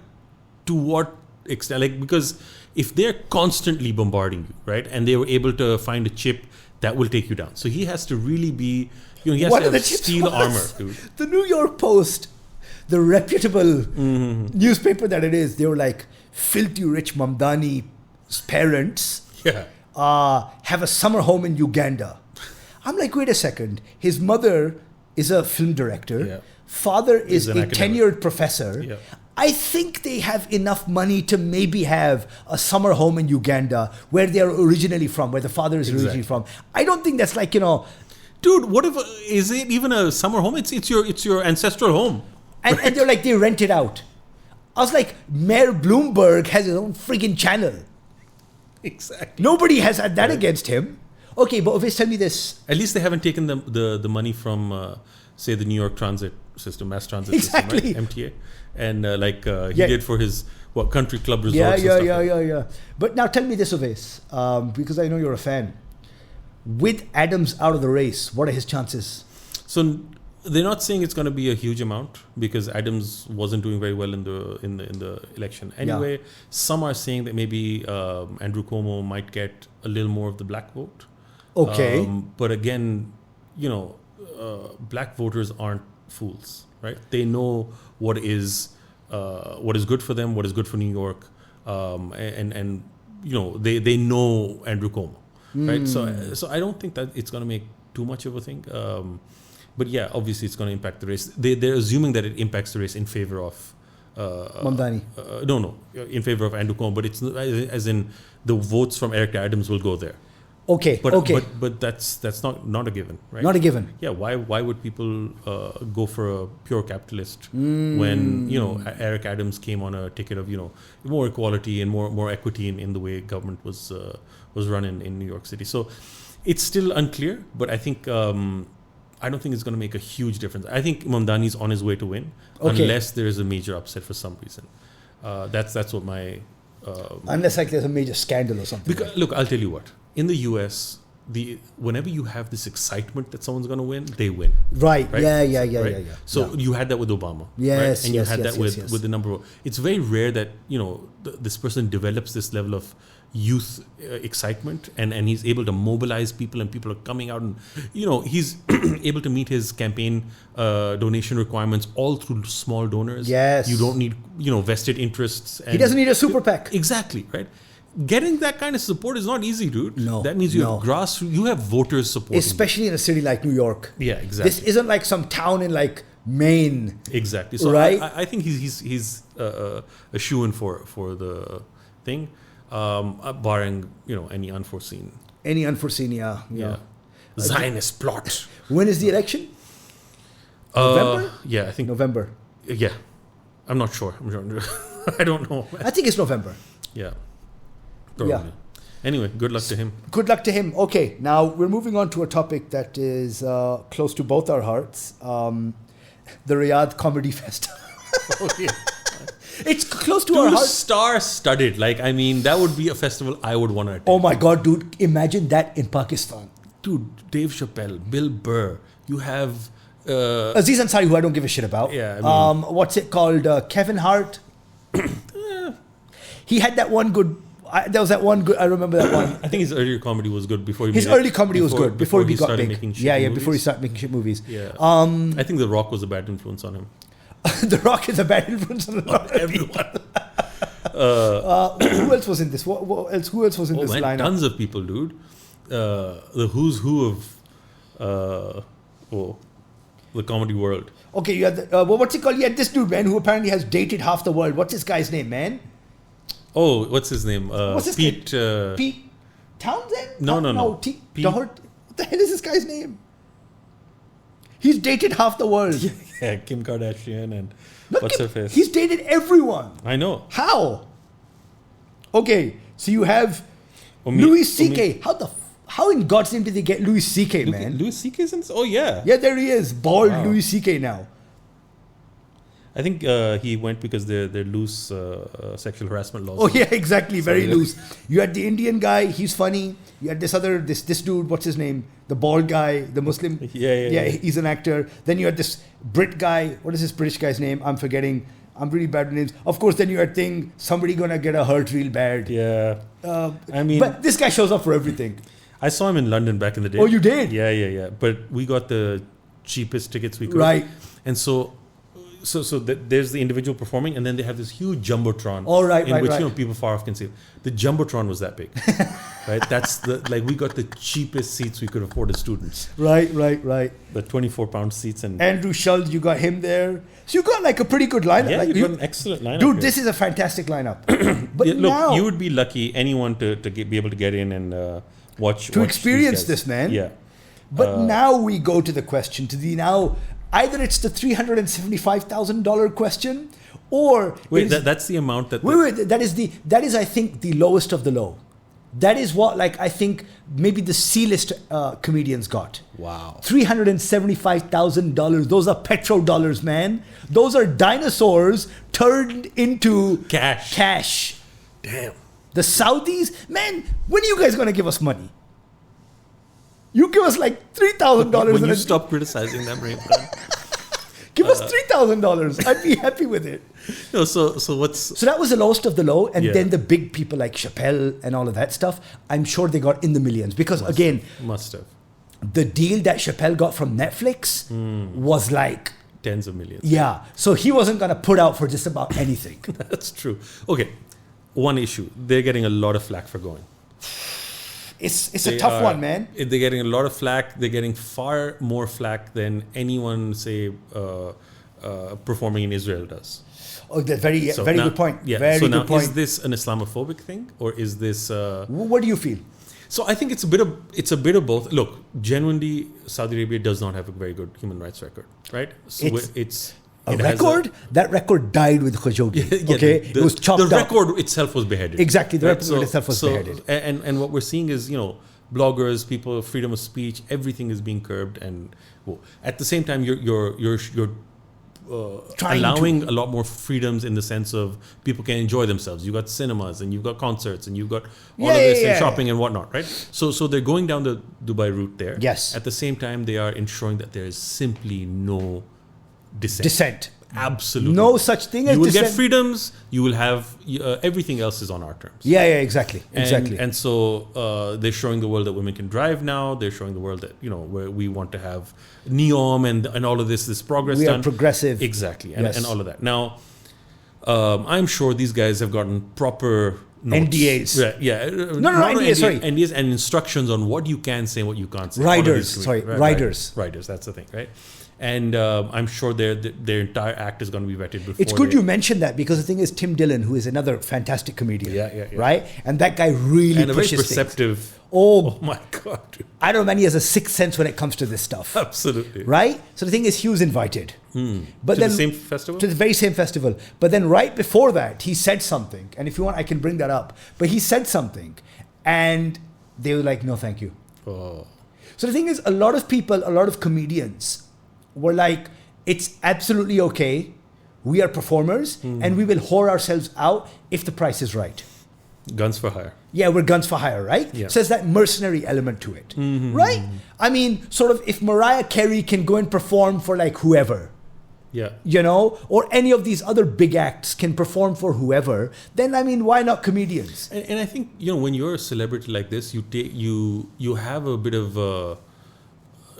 to what extent? Like, because if they're constantly bombarding you, right, and they were able to find a chip that will take you down. So he has to really be... he has to have steel armor, dude. The New York Post, the reputable newspaper that it is, they were like, filthy rich Mamdani's parents have a summer home in Uganda. I'm like, wait a second. His mother is a film director. Yeah. Father is a academic. tenured professor. Yeah. I think they have enough money to maybe have a summer home in Uganda where they are originally from, where the father is originally from. I don't think that's like, Dude, what if is it even a summer home? It's your ancestral home. And they're like, they rent it out. I was like, Mayor Bloomberg has his own freaking channel. Exactly. Nobody has had that against him. Okay, but Oves, tell me this. At least they haven't taken the money from say the New York transit system, mass transit Exactly. system, right? MTA, and he did for his country club resorts. Yeah. But now tell me this, Oves, because I know you're a fan. With Adams out of the race, what are his chances? So they're not saying it's going to be a huge amount because Adams wasn't doing very well in the election. Anyway, some are saying that maybe Andrew Cuomo might get a little more of the black vote. Okay. But again, black voters aren't fools, right? They know what is good for them, what is good for New York, and they know Andrew Cuomo, right? So I don't think that it's going to make too much of a thing. But yeah, obviously it's going to impact the race. They're assuming that it impacts the race in favor of Mamdani. No, in favor of Andrew Cuomo. But it's as in the votes from Eric Adams will go there. Okay. But that's not a given, right? Not a given. Yeah. Why would people go for a pure capitalist when Eric Adams came on a ticket of more equality and more equity in the way government was run in New York City? So it's still unclear, but I think. I don't think it's going to make a huge difference. I think Mamdani's on his way to win, unless there is a major upset for some reason. That's what my... unless there's a major scandal or something. Because, look, I'll tell you what. In the US, whenever you have this excitement that someone's going to win, they win. Right. Yeah. So you had that with Obama. Yes, right? And you had that yes. with the number of... It's very rare that, this person develops this level of youth excitement and he's able to mobilize people and people are coming out and he's able to meet his campaign donation requirements all through small donors. Yes. You don't need vested interests. And he doesn't need a super PAC. Exactly, right? Getting that kind of support is not easy, dude. No. That means you have grassroots, you have voters supporting. Especially in a city like New York. Yeah, exactly. This isn't like some town in like Maine. Exactly. So right? I think he's a shoo-in for the thing. Barring any unforeseen. Yeah. Zionist plot. When is the election? November? Yeah, I think November. Yeah, I'm not sure. I don't know. I think it's November. Yeah, probably. Yeah. Anyway, good luck to him. Good luck to him. Okay, now we're moving on to a topic that is close to both our hearts. The Riyadh Comedy Festival. Oh, yeah. It's close to our hearts. Star-studded. That would be a festival I would want to attend. Oh my God, dude. Imagine that in Pakistan. Dude, Dave Chappelle, Bill Burr. You have... Aziz Ansari, who I don't give a shit about. Yeah, I mean, what's it called? Kevin Hart. He had that one good... there was that one good... I remember that one. I think his earlier comedy was good before he His early comedy was good. Before he got started big. Making shit movies. Before he started making shit movies. Yeah. I think The Rock was a bad influence on him. The Rock is a bad influence on everyone. Who else was in this? Who else was in this lineup? Tons of people, dude. The who's who of the comedy world. Okay, you had what's it called? You had this dude, man, who apparently has dated half the world. What's this guy's name, man? Oh, what's his name? Pete. Pete Townsend? No. Pete. What the hell is this guy's name? He's dated half the world. Yeah, Kim Kardashian and what's her face? He's dated everyone. I know. How? Okay, so you have Louis C.K. how in God's name did they get Louis C.K., man? Louis C.K.'s in this? Oh, yeah. Yeah, there he is. Bald Wow. Louis C.K. now. I think he went because they're loose sexual harassment laws. Oh, yeah, exactly. Very yeah. loose. You had the Indian guy. He's funny. You had this dude. What's his name? The bald guy, the Muslim. Yeah. He's an actor. Then you had this Brit guy. What is this British guy's name? I'm forgetting. I'm really bad with names. Of course, then you had somebody gonna get a hurt real bad. Yeah. I mean, but this guy shows up for everything. I saw him in London back in the day. Oh, you did? Yeah. But we got the cheapest tickets we could. Right. And so there's the individual performing, and then they have this huge jumbotron. Oh, right, in right, which right. people far off can see. The jumbotron was that big, right? That's we got the cheapest seats we could afford as students. Right. The 24-pound seats and Andrew Schultz, you got him there. So you got like a pretty good lineup. yeah, like, you got an excellent lineup. dude, here. this is a fantastic lineup. But Yeah, look, now, you would be lucky, anyone to be able to get in and watch experience these guys. this, man. Yeah. But now we go to the question, either it's the $375,000 question, or Wait, that's the amount that. that is I think the lowest of the low. That is what I think maybe the C-list comedians got. Wow. $375,000. Those are petrodollars, man. Those are dinosaurs turned into cash. Damn. The Saudis, man, when are you guys gonna give us money? You give us like $3,000. When you stop criticizing them, Rahim Khan. Give us $3,000. I'd be happy with it. No, so what's So that was the lowest of the low, and Yeah. then the big people like Chappelle and all of that stuff. I'm sure they got in the millions because again, must have the deal that Chappelle got from Netflix was like, tens of millions. yeah. So he wasn't gonna put out for just about anything. That's true. Okay, one issue: they're getting a lot of flack for going. It's a tough one, man. They're getting a lot of flack. They're getting far more flack than anyone, say, performing in Israel does. Oh, that's very Now- good point. Yeah. Very so good now, point. is this an Islamophobic thing, or is this? What do you feel? So I think it's a bit of both. Look, genuinely, Saudi Arabia does not have a very good human rights record, right? So It's it has record? That record died with Khashoggi. Yeah, okay? It was chopped The up. record itself was beheaded. Exactly, the record itself was beheaded. And what we're seeing is, bloggers, people, freedom of speech, everything is being curbed. And at the same time, you're allowing a lot more freedoms in the sense of people can enjoy themselves. You've got cinemas and you've got concerts and you've got all of this and shopping and whatnot, right? So they're going down the Dubai route there. Yes. At the same time, they are ensuring that there is simply no dissent. Absolutely. No such thing as you will dissent. get freedoms. You will have everything else is on our terms. Yeah, exactly. And so they're showing the world that women can drive now. They're showing the world that where we want to have NEOM and all of this progress. We done. are progressive. Exactly, Yes. and all of that. Now, I'm sure these guys have gotten proper notes. NDAs. Yeah. No, NDAs. Sorry, NDAs and instructions on what you can say, what you can't say. Riders. Riders. That's the thing, right? And I'm sure their entire act is going to be vetted before. It's good you mentioned that because the thing is, Tim Dillon, who is another fantastic comedian, Yeah. right? And that guy really and a very pushes perceptive. things. Oh my God! Dude. I don't know, man. He has a sixth sense when it comes to this stuff. Absolutely. Right? So the thing is, he was invited. But To then, the same festival? To the very same festival. But then right before that, he said something. And if you want, I can bring that up. But he said something. And they were like, no, thank you. Oh. So the thing is, a lot of people, a lot of comedians were like, it's absolutely okay. We are performers and we will whore ourselves out if the price is right. Guns for hire. Yeah, we're guns for hire, right? Yeah. So there's that mercenary element to it, right? I mean, sort of if Mariah Carey can go and perform for like whoever, Yeah. or any of these other big acts can perform for whoever, then I mean, why not comedians? And I think when you're a celebrity like this, you have a bit of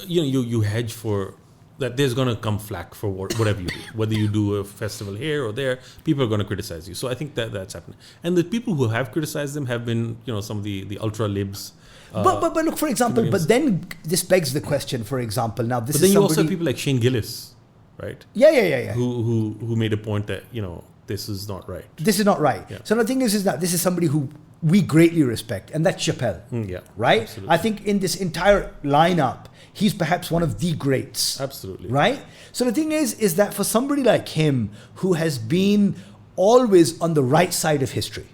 you hedge for that. There's gonna come flack for whatever you do, whether you do a festival here or there. People are gonna criticize you. So I think that's happening. And the people who have criticized them have been some of the ultra libs. But look, for example, but then this begs the question. For example, now this But then is you also somebody. have people like Shane Gillis, right? Yeah. Who made a point that this is not right. This is not right. Yeah. So the thing is that this is somebody who we greatly respect, and that's Chappelle. Yeah. Right? Absolutely. I think in this entire lineup, he's perhaps one of the greats. Absolutely. Right? So the thing is that for somebody like him, who has been always on the right side of history,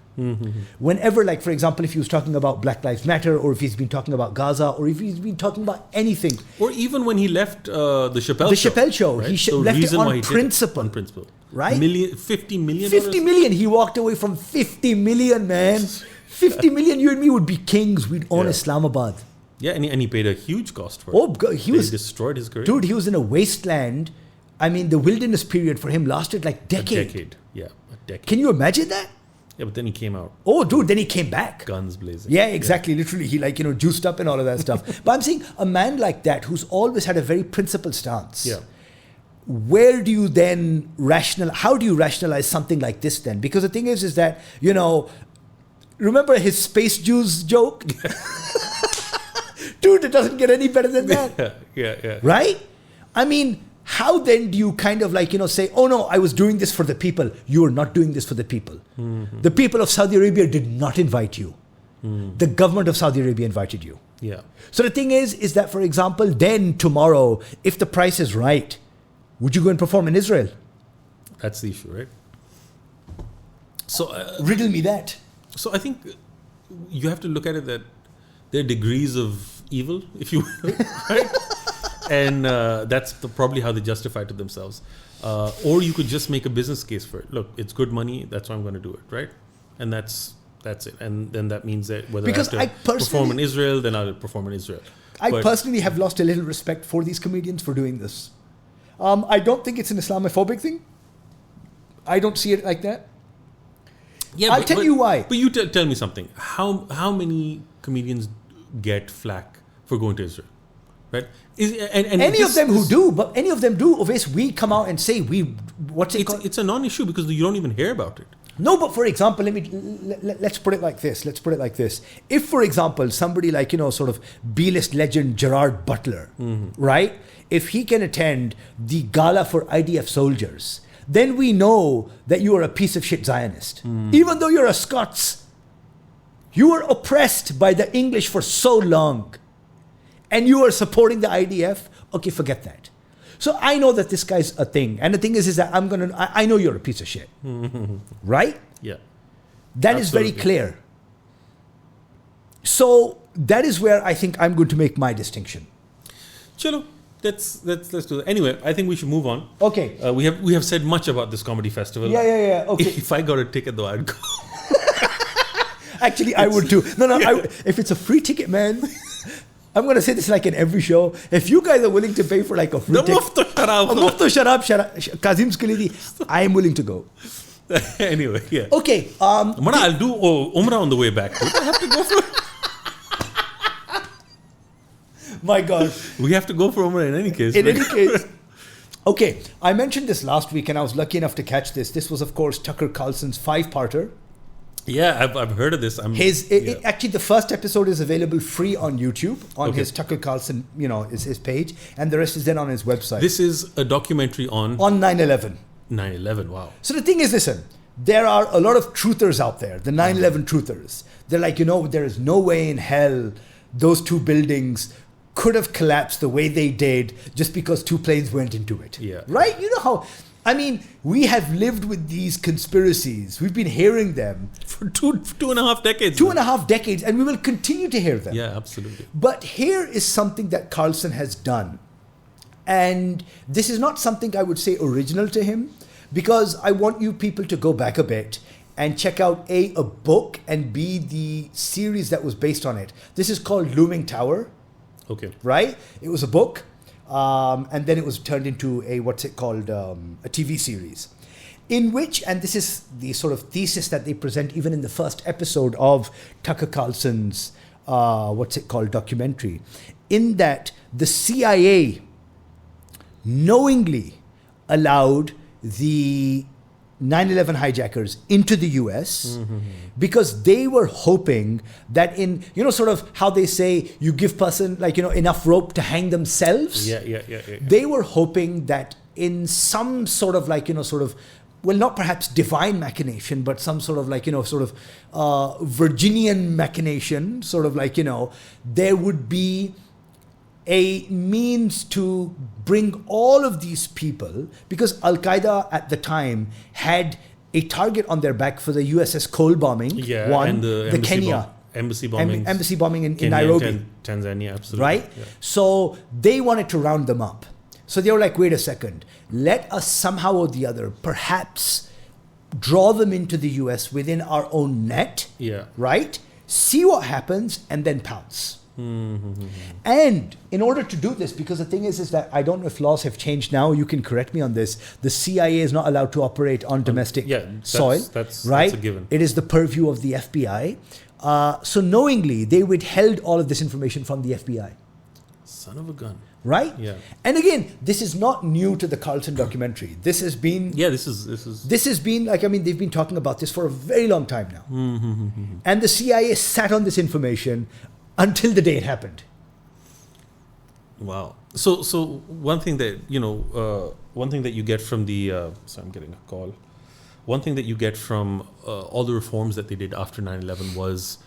Whenever, like, for example, if he was talking about Black Lives Matter, or if he's been talking about Gaza, or if he's been talking about anything. Or even when he left the Chappelle Show. The Chappelle Show. Right? He left it on principle. On principle. Right? 50 million? 50 million. He walked away from 50 million, man. 50 million, you and me would be kings. We'd own Islamabad. Yeah, and he paid a huge cost for it. Oh, God, he destroyed his career. Dude, he was in a wasteland. I mean, the wilderness period for him lasted like a decade. Yeah, a decade. Can you imagine that? Yeah, but then he came out. Oh, dude, then he came back. Guns blazing. Yeah, exactly. Yeah. Literally, he juiced up and all of that stuff. But I'm saying a man like that who's always had a very principled stance. Yeah. Where do you then how do you rationalize something like this then? Because the thing is that, remember his space Jews joke? Dude, it doesn't get any better than that. Yeah. Right? I mean, how then do you kind of say, oh no, I was doing this for the people. You are not doing this for the people. Mm-hmm. The people of Saudi Arabia did not invite you. The government of Saudi Arabia invited you. Yeah. So the thing is that, for example, then tomorrow, if the price is right, would you go and perform in Israel? That's the issue, right? So riddle me that. So I think you have to look at it that there are degrees of evil, if you will, right? And that's probably how they justify it to themselves. Or you could just make a business case for it. Look, it's good money. That's why I'm going to do it, right? And that's it. And then that means that whether because I have to perform in Israel, then I'll perform in Israel. I personally have lost a little respect for these comedians for doing this. I don't think it's an Islamophobic thing. I don't see it like that. Yeah, I'll tell you why. But you tell me something. How many comedians get flack for going to Israel? Right? Any of them who do, Oves, we come out and say it's a non-issue because you don't even hear about it. No, but for example, let's put it like this. If, for example, somebody like, sort of B-list legend Gerard Butler, right? If he can attend the gala for IDF soldiers, then we know that you are a piece of shit Zionist. Even though you're a Scots. You were oppressed by the English for so long. And you are supporting the IDF. Okay, forget that. So I know that this guy's a thing. And the thing is that I know you're a piece of shit. Right? Yeah. That Absolutely. Is very clear. So that is where I think I'm going to make my distinction. Chalo. Let's do that. Anyway, I think we should move on. Okay. We have said much about this comedy festival. Yeah. Okay. If I got a ticket though, I'd go. Actually, I would too. No. Yeah. If it's a free ticket, man, I'm going to say this like in every show. If you guys are willing to pay for like a free ticket, Mufto Sharab, Kazim Skulidi, I am willing to go. Anyway, yeah. Okay. I'll do Umrah on the way back. I have to go for. My God. We have to go for Umrah in any case. In any case. Okay. I mentioned this last week and I was lucky enough to catch this. This was, of course, Tucker Carlson's 5-parter. Yeah, I've heard of this. Actually, the first episode is available free on YouTube, on his Tucker Carlson, is his page. And the rest is then on his website. This is a documentary on 9/11. 9/11, wow. So the thing is, listen, there are a lot of truthers out there, the 9/11 truthers. They're like, there is no way in hell those two buildings could have collapsed the way they did just because two planes went into it. Yeah. Right? You know how... I mean, we have lived with these conspiracies. We've been hearing them. For two and a half decades. 2.5 decades, and we will continue to hear them. Yeah, absolutely. But here is something that Carlson has done. And this is not something I would say original to him, because I want you people to go back a bit and check out A, a book, and B, the series that was based on it. This is called Looming Tower. Okay. Right? It was a book. And then it was turned into a TV series, in which, and this is the sort of thesis that they present even in the first episode of Tucker Carlson's documentary, in that the CIA knowingly allowed the 9/11 hijackers into the US because they were hoping that in, sort of how they say you give person enough rope to hang themselves. Yeah. They were hoping that in some sort of well, not perhaps divine machination, but some sort of Virginian machination, there would be a means to bring all of these people, because Al-Qaeda at the time had a target on their back for the USS Cole bombing. Yeah, one, and the Kenya. Embassy bombing. Embassy bombing in Kenya, Nairobi. Tanzania, absolutely. Right? Yeah. So they wanted to round them up. So they were like, wait a second, let us somehow or the other perhaps draw them into the US within our own net, Yeah. right? See what happens and then pounce. And in order to do this, because the thing is that I don't know if laws have changed now, you can correct me on this, the CIA is not allowed to operate on domestic soil. That's right? That's a given. It is the purview of the FBI. So knowingly, they withheld all of this information from the FBI. Son of a gun. Right? Yeah. And again, this is not new to the Carlson documentary. This has been... Yeah, this is... This has been, like, I mean, they've been talking about this for a very long time now. And the CIA sat on this information until the day it happened. Wow. So one thing that, one thing that you get from the... so I'm getting a call. One thing that you get from all the reforms that they did after 9/11 was,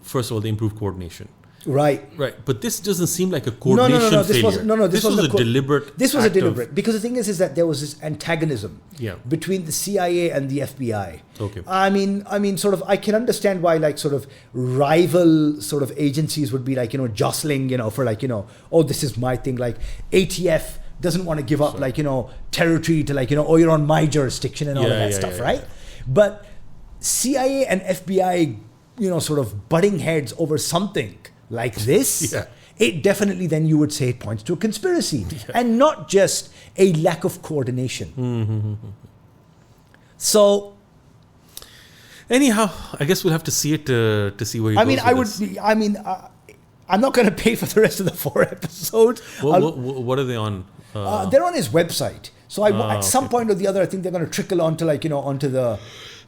first of all, the improved coordination. Right. But this doesn't seem like a coordination failure. This was a deliberate. This was a deliberate, because the thing is that there was this antagonism between the CIA and the FBI. Okay. I mean, sort of, I can understand why, like, sort of rival sort of agencies would be like, jostling, for like, oh, this is my thing. Like ATF doesn't want to give up, like, territory to, like, oh, you're on my jurisdiction and all of that stuff, right? Yeah. But CIA and FBI, sort of butting heads over something like this, it definitely then you would say it points to a conspiracy and not just a lack of coordination. So anyhow, I guess we'll have to see it to see where you go. I'm not going to pay for the rest of the 4 episodes. What are they on? They're on his website. So at some point or the other, I think they're going to trickle onto, like, onto the...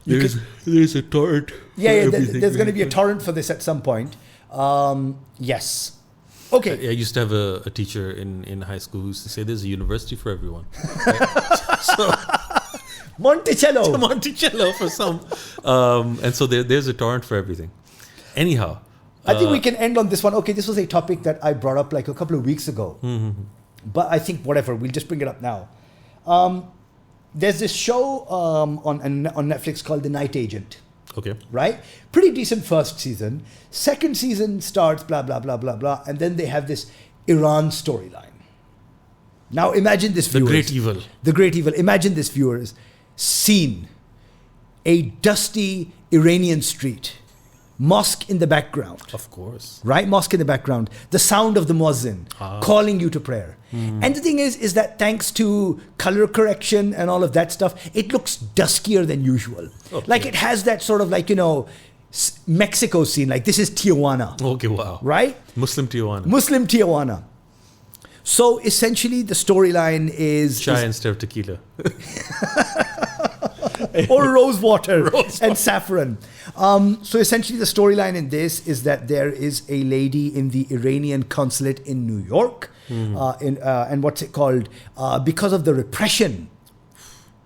There's a torrent. There's going to be a torrent for this at some point. Yes. Okay. I used to have a teacher in high school who used to say there's a university for everyone. Right? So Monticello for some. And so there's a torrent for everything. Anyhow. I think we can end on this one. Okay, this was a topic that I brought up like a couple of weeks ago. But I think whatever, we'll just bring it up now. There's this show on Netflix called The Night Agent. Okay. Right? Pretty decent first season. Second season starts, blah, blah, blah, blah, blah. And then they have this Iran storyline. Now imagine this, viewers. The great evil. Imagine this, viewers. Scene. A dusty Iranian street. Mosque in the background. Of course. Right? Mosque in the background. The sound of the muezzin calling you to prayer. And the thing is that thanks to color correction and all of that stuff, it looks duskier than usual. Okay. Like it has that sort of like, Mexico scene. Like this is Tijuana. Okay, wow. Right? Muslim Tijuana. So essentially the storyline is... Chai instead of tequila. Or rose water and saffron. So essentially the storyline in this is that there is a lady in the Iranian consulate in New York, and what's it called? Because of the repression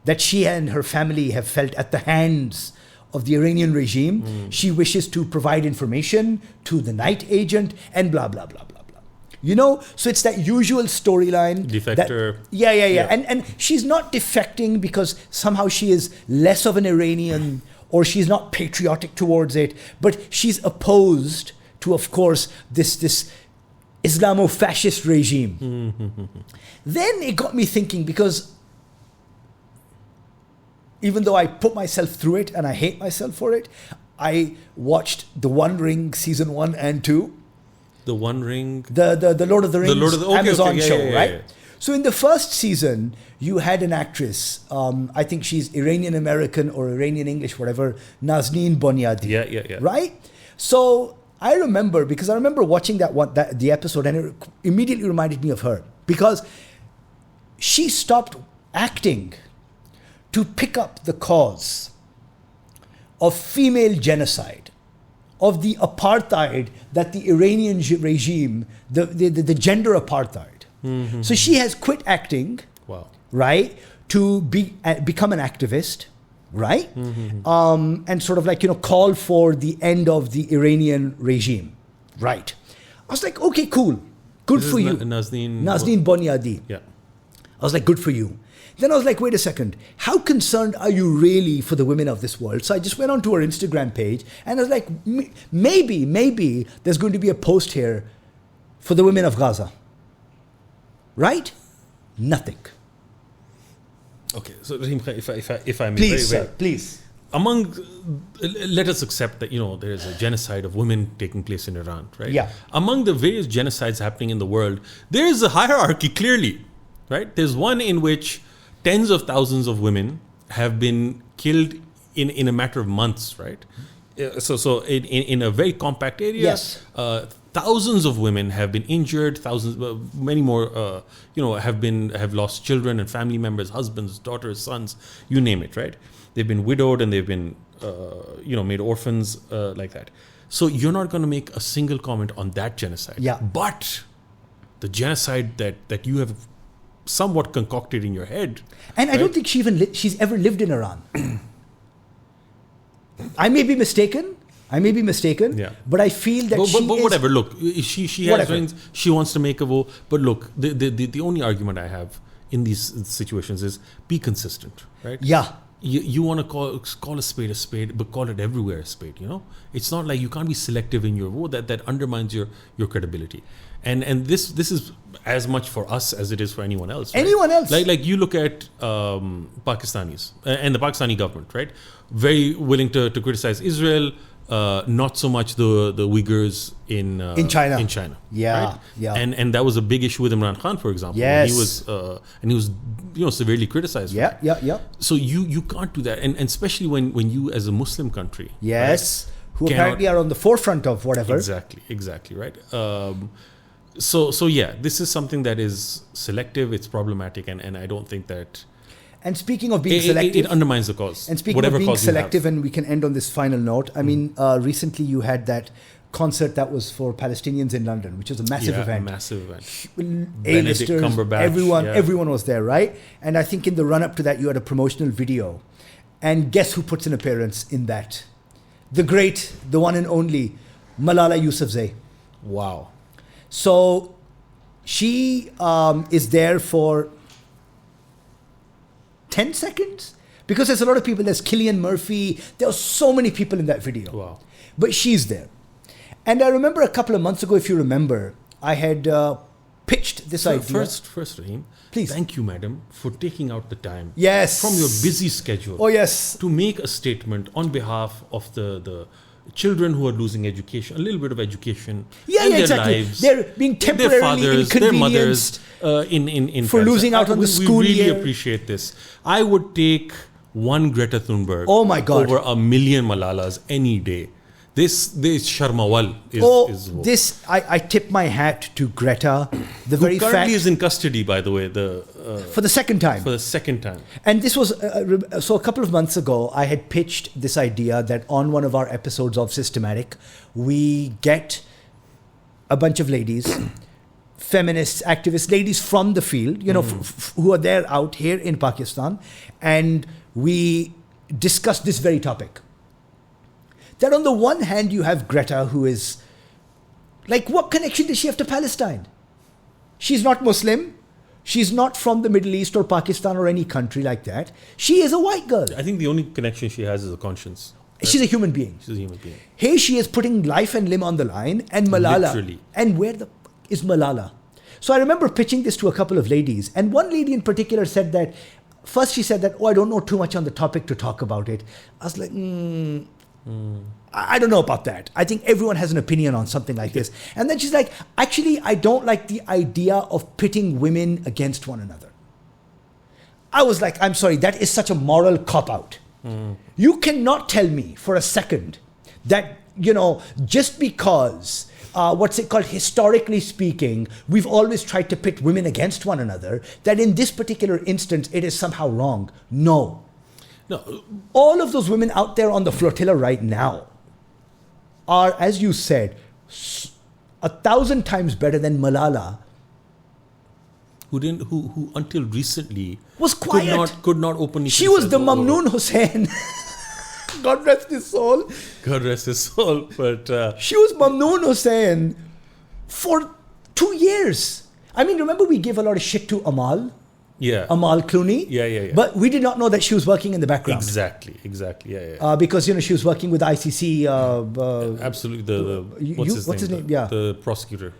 that she and her family have felt at the hands of the Iranian regime, she wishes to provide information to the night agent and blah, blah, blah, blah. So it's that usual storyline. Defector. Yeah. And she's not defecting because somehow she is less of an Iranian or she's not patriotic towards it, but she's opposed to, of course, this Islamo-fascist regime. Then it got me thinking, because even though I put myself through it and I hate myself for it, I watched The One Ring season 1 and 2. The One Ring, the Lord of the Rings Amazon show, right? Yeah. So in the first season, you had an actress, I think she's Iranian American or Iranian English, whatever, Nazneen Boniadi. Yeah. Right? So I remember, because I remember watching the episode, and it immediately reminded me of her, because she stopped acting to pick up the cause of female genocide, of the apartheid that the Iranian regime, the gender apartheid. So she has quit acting, right, to become an activist, right, and sort of like, call for the end of the Iranian regime, right. I was like, okay, cool, good for you. Nazneen Boniadi. Yeah. I was like, good for you. Then I was like, wait a second, how concerned are you really for the women of this world? So I just went onto her Instagram page and I was like, maybe there's going to be a post here for the women of Gaza. Right? Nothing. Okay, so Rahim, if I may, Please, sir, please. Let us accept that there is a genocide of women taking place in Iran, right? Yeah. Among the various genocides happening in the world, there is a hierarchy clearly, right? There's one in which tens of thousands of women have been killed in a matter of months, right? So in a very compact area, yes. Thousands of women have been injured. Many more, have lost children and family members, husbands, daughters, sons, you name it, right? They've been widowed and they've been, made orphans like that. So you're not going to make a single comment on that genocide. Yeah. But the genocide that you have somewhat concocted in your head. And right? I don't think she's ever lived in Iran. I may be mistaken. Yeah. But I feel that but whatever. Look, she has rings. She wants to make a vote. But look, the only argument I have in these situations is be consistent, right? Yeah. You want to call a spade, but call it everywhere a spade. It's not like you can't be selective in your vote. That undermines your credibility. And this is as much for us as it is for anyone else. Right? Anyone else? Like you look at Pakistanis and the Pakistani government, right? Very willing to criticize Israel. Not so much the Uyghurs in China. In China, yeah, right? yeah, and that was a big issue with Imran Khan, for example. Yes, he was severely criticized. Yeah. So you can't do that, and especially when you as a Muslim country, yes, right, who apparently are on the forefront of whatever. Exactly, right. So yeah, this is something that is selective. It's problematic, and I don't think that. And speaking of being selective... It undermines the cause. And speaking of being selective, and we can end on this final note, I mean, recently you had that concert that was for Palestinians in London, which was a massive event. Massive event. A-listers, everyone was there, right? And I think in the run-up to that, you had a promotional video. And guess who puts an appearance in that? The great, the one and only, Malala Yousafzai. Wow. So she is there for 10 seconds? Because there's a lot of people. There's Cillian Murphy. There are so many people in that video. Wow. But she's there. And I remember a couple of months ago, if you remember, I had pitched this idea. First, Rahim, please. Thank you, madam, for taking out the time. Yes. From your busy schedule. Oh, yes. To make a statement on behalf of the children who are losing education, a little bit of education, and their lives. They're being temporarily their fathers, inconvenienced, their mothers, in for Gaza. losing out on the school We really year. appreciate this. I would take one Greta Thunberg over a million Malalas any day. This Sharmawal is I tip my hat to Greta. The who very currently fact is in custody, by the way. For the second time. And this was so a couple of months ago. I had pitched this idea that on one of our episodes of Systematic, we get a bunch of ladies, feminists, activists, ladies from the field, who are there out here in Pakistan, and we discuss this very topic. That on the one hand, you have Greta, who is like, what connection does she have to Palestine? She's not Muslim. She's not from the Middle East or Pakistan or any country like that. She is a white girl. I think the only connection she has is a conscience. Right? She's a human being. Here she is putting life and limb on the line, and Malala. Literally. And where the is Malala? So I remember pitching this to a couple of ladies, and one lady in particular said that, first she said that, I don't know too much on the topic to talk about it. I was like, I don't know about that. I think everyone has an opinion on something like this. And then she's like, actually, I don't like the idea of pitting women against one another. I was like, I'm sorry, that is such a moral cop-out. You cannot tell me for a second that, just because, historically speaking, we've always tried to pit women against one another, that in this particular instance, it is somehow wrong. No. All of those women out there on the flotilla right now are, as you said, 1,000 times better than Malala, who until recently was quiet, could not openly. She was the Mamnoon Hussain. God rest his soul. But she was Mamnoon Hussain for 2 years. I mean, remember we gave a lot of shit to Amal. Amal Clooney. Yeah. But we did not know that she was working in the background. Exactly. Yeah. Because she was working with ICC. Absolutely. The what's his name? Yeah. The prosecutor.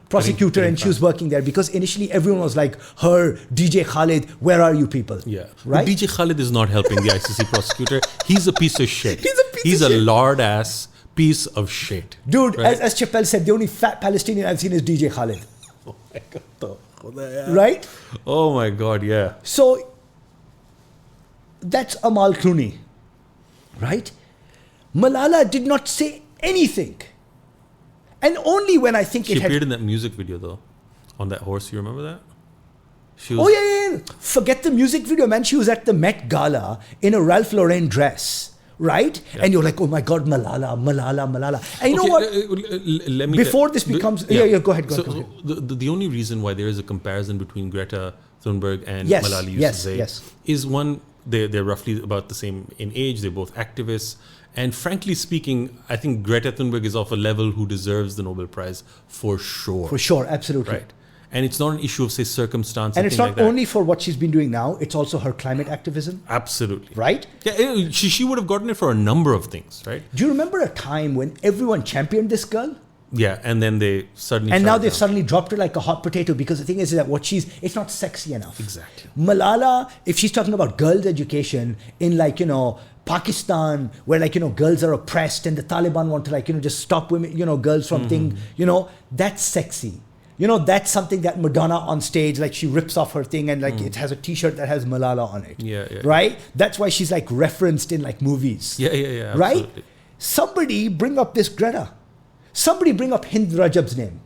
And she was working there because initially everyone was like, her, DJ Khalid, where are you people? Yeah. Right? But DJ Khalid is not helping the ICC prosecutor. He's a piece of shit. He's a lard-ass piece of shit. Dude, right? as Chappelle said, the only fat Palestinian I've seen is DJ Khalid. Oh my God. Right? Oh my God, yeah. So, that's Amal Clooney. Right? Malala did not say anything. And only when I think she appeared in that music video though. On that horse, you remember that? She was yeah. Forget the music video, man. She was at the Met Gala in a Ralph Lauren dress. Right? Yeah. And you're like, oh my God, Malala. And you know what? Before this becomes... Yeah, go ahead. The only reason why there is a comparison between Greta Thunberg and Malala Yousafzai is one, they're roughly about the same in age. They're both activists. And frankly speaking, I think Greta Thunberg is of a level who deserves the Nobel Prize for sure. For sure, absolutely. Right. And it's not an issue of, say, circumstance. And it's not only for what she's been doing now, it's also her climate activism. Absolutely. Right? Yeah, she would have gotten it for a number of things, right? Do you remember a time when everyone championed this girl? Yeah, and then they suddenly... And now they've suddenly dropped her like a hot potato because the thing is that it's not sexy enough. Exactly. Malala, if she's talking about girls' education in Pakistan, where girls are oppressed and the Taliban want to just stop women, girls from things, that's sexy. That's something that Madonna on stage, she rips off her thing and it has a t-shirt that has Malala on it. Yeah. Right? That's why she's referenced in movies. Yeah. Right? Absolutely. Somebody bring up this Greta. Somebody bring up Hind Rajab's name.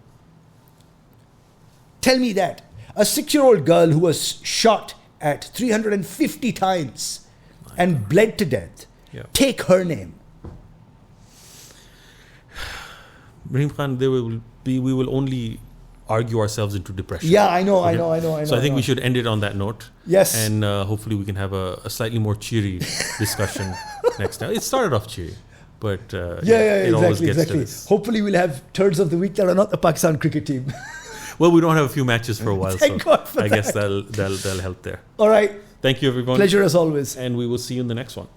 Tell me that. A 6-year-old girl who was shot at 350 times and bled to death. Yeah. Take her name. Rahim Khan, we will only argue ourselves into depression. Yeah, I know. So I think we should end it on that note. Yes. And hopefully we can have a slightly more cheery discussion next time. It started off cheery, but it always gets to this. Hopefully we'll have turds of the week that are not the Pakistan cricket team. Well, we don't have a few matches for a while, Thank God for I that. guess that'll help there. All right. Thank you, everyone. Pleasure as always. And we will see you in the next one.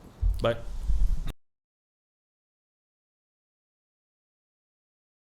Bye.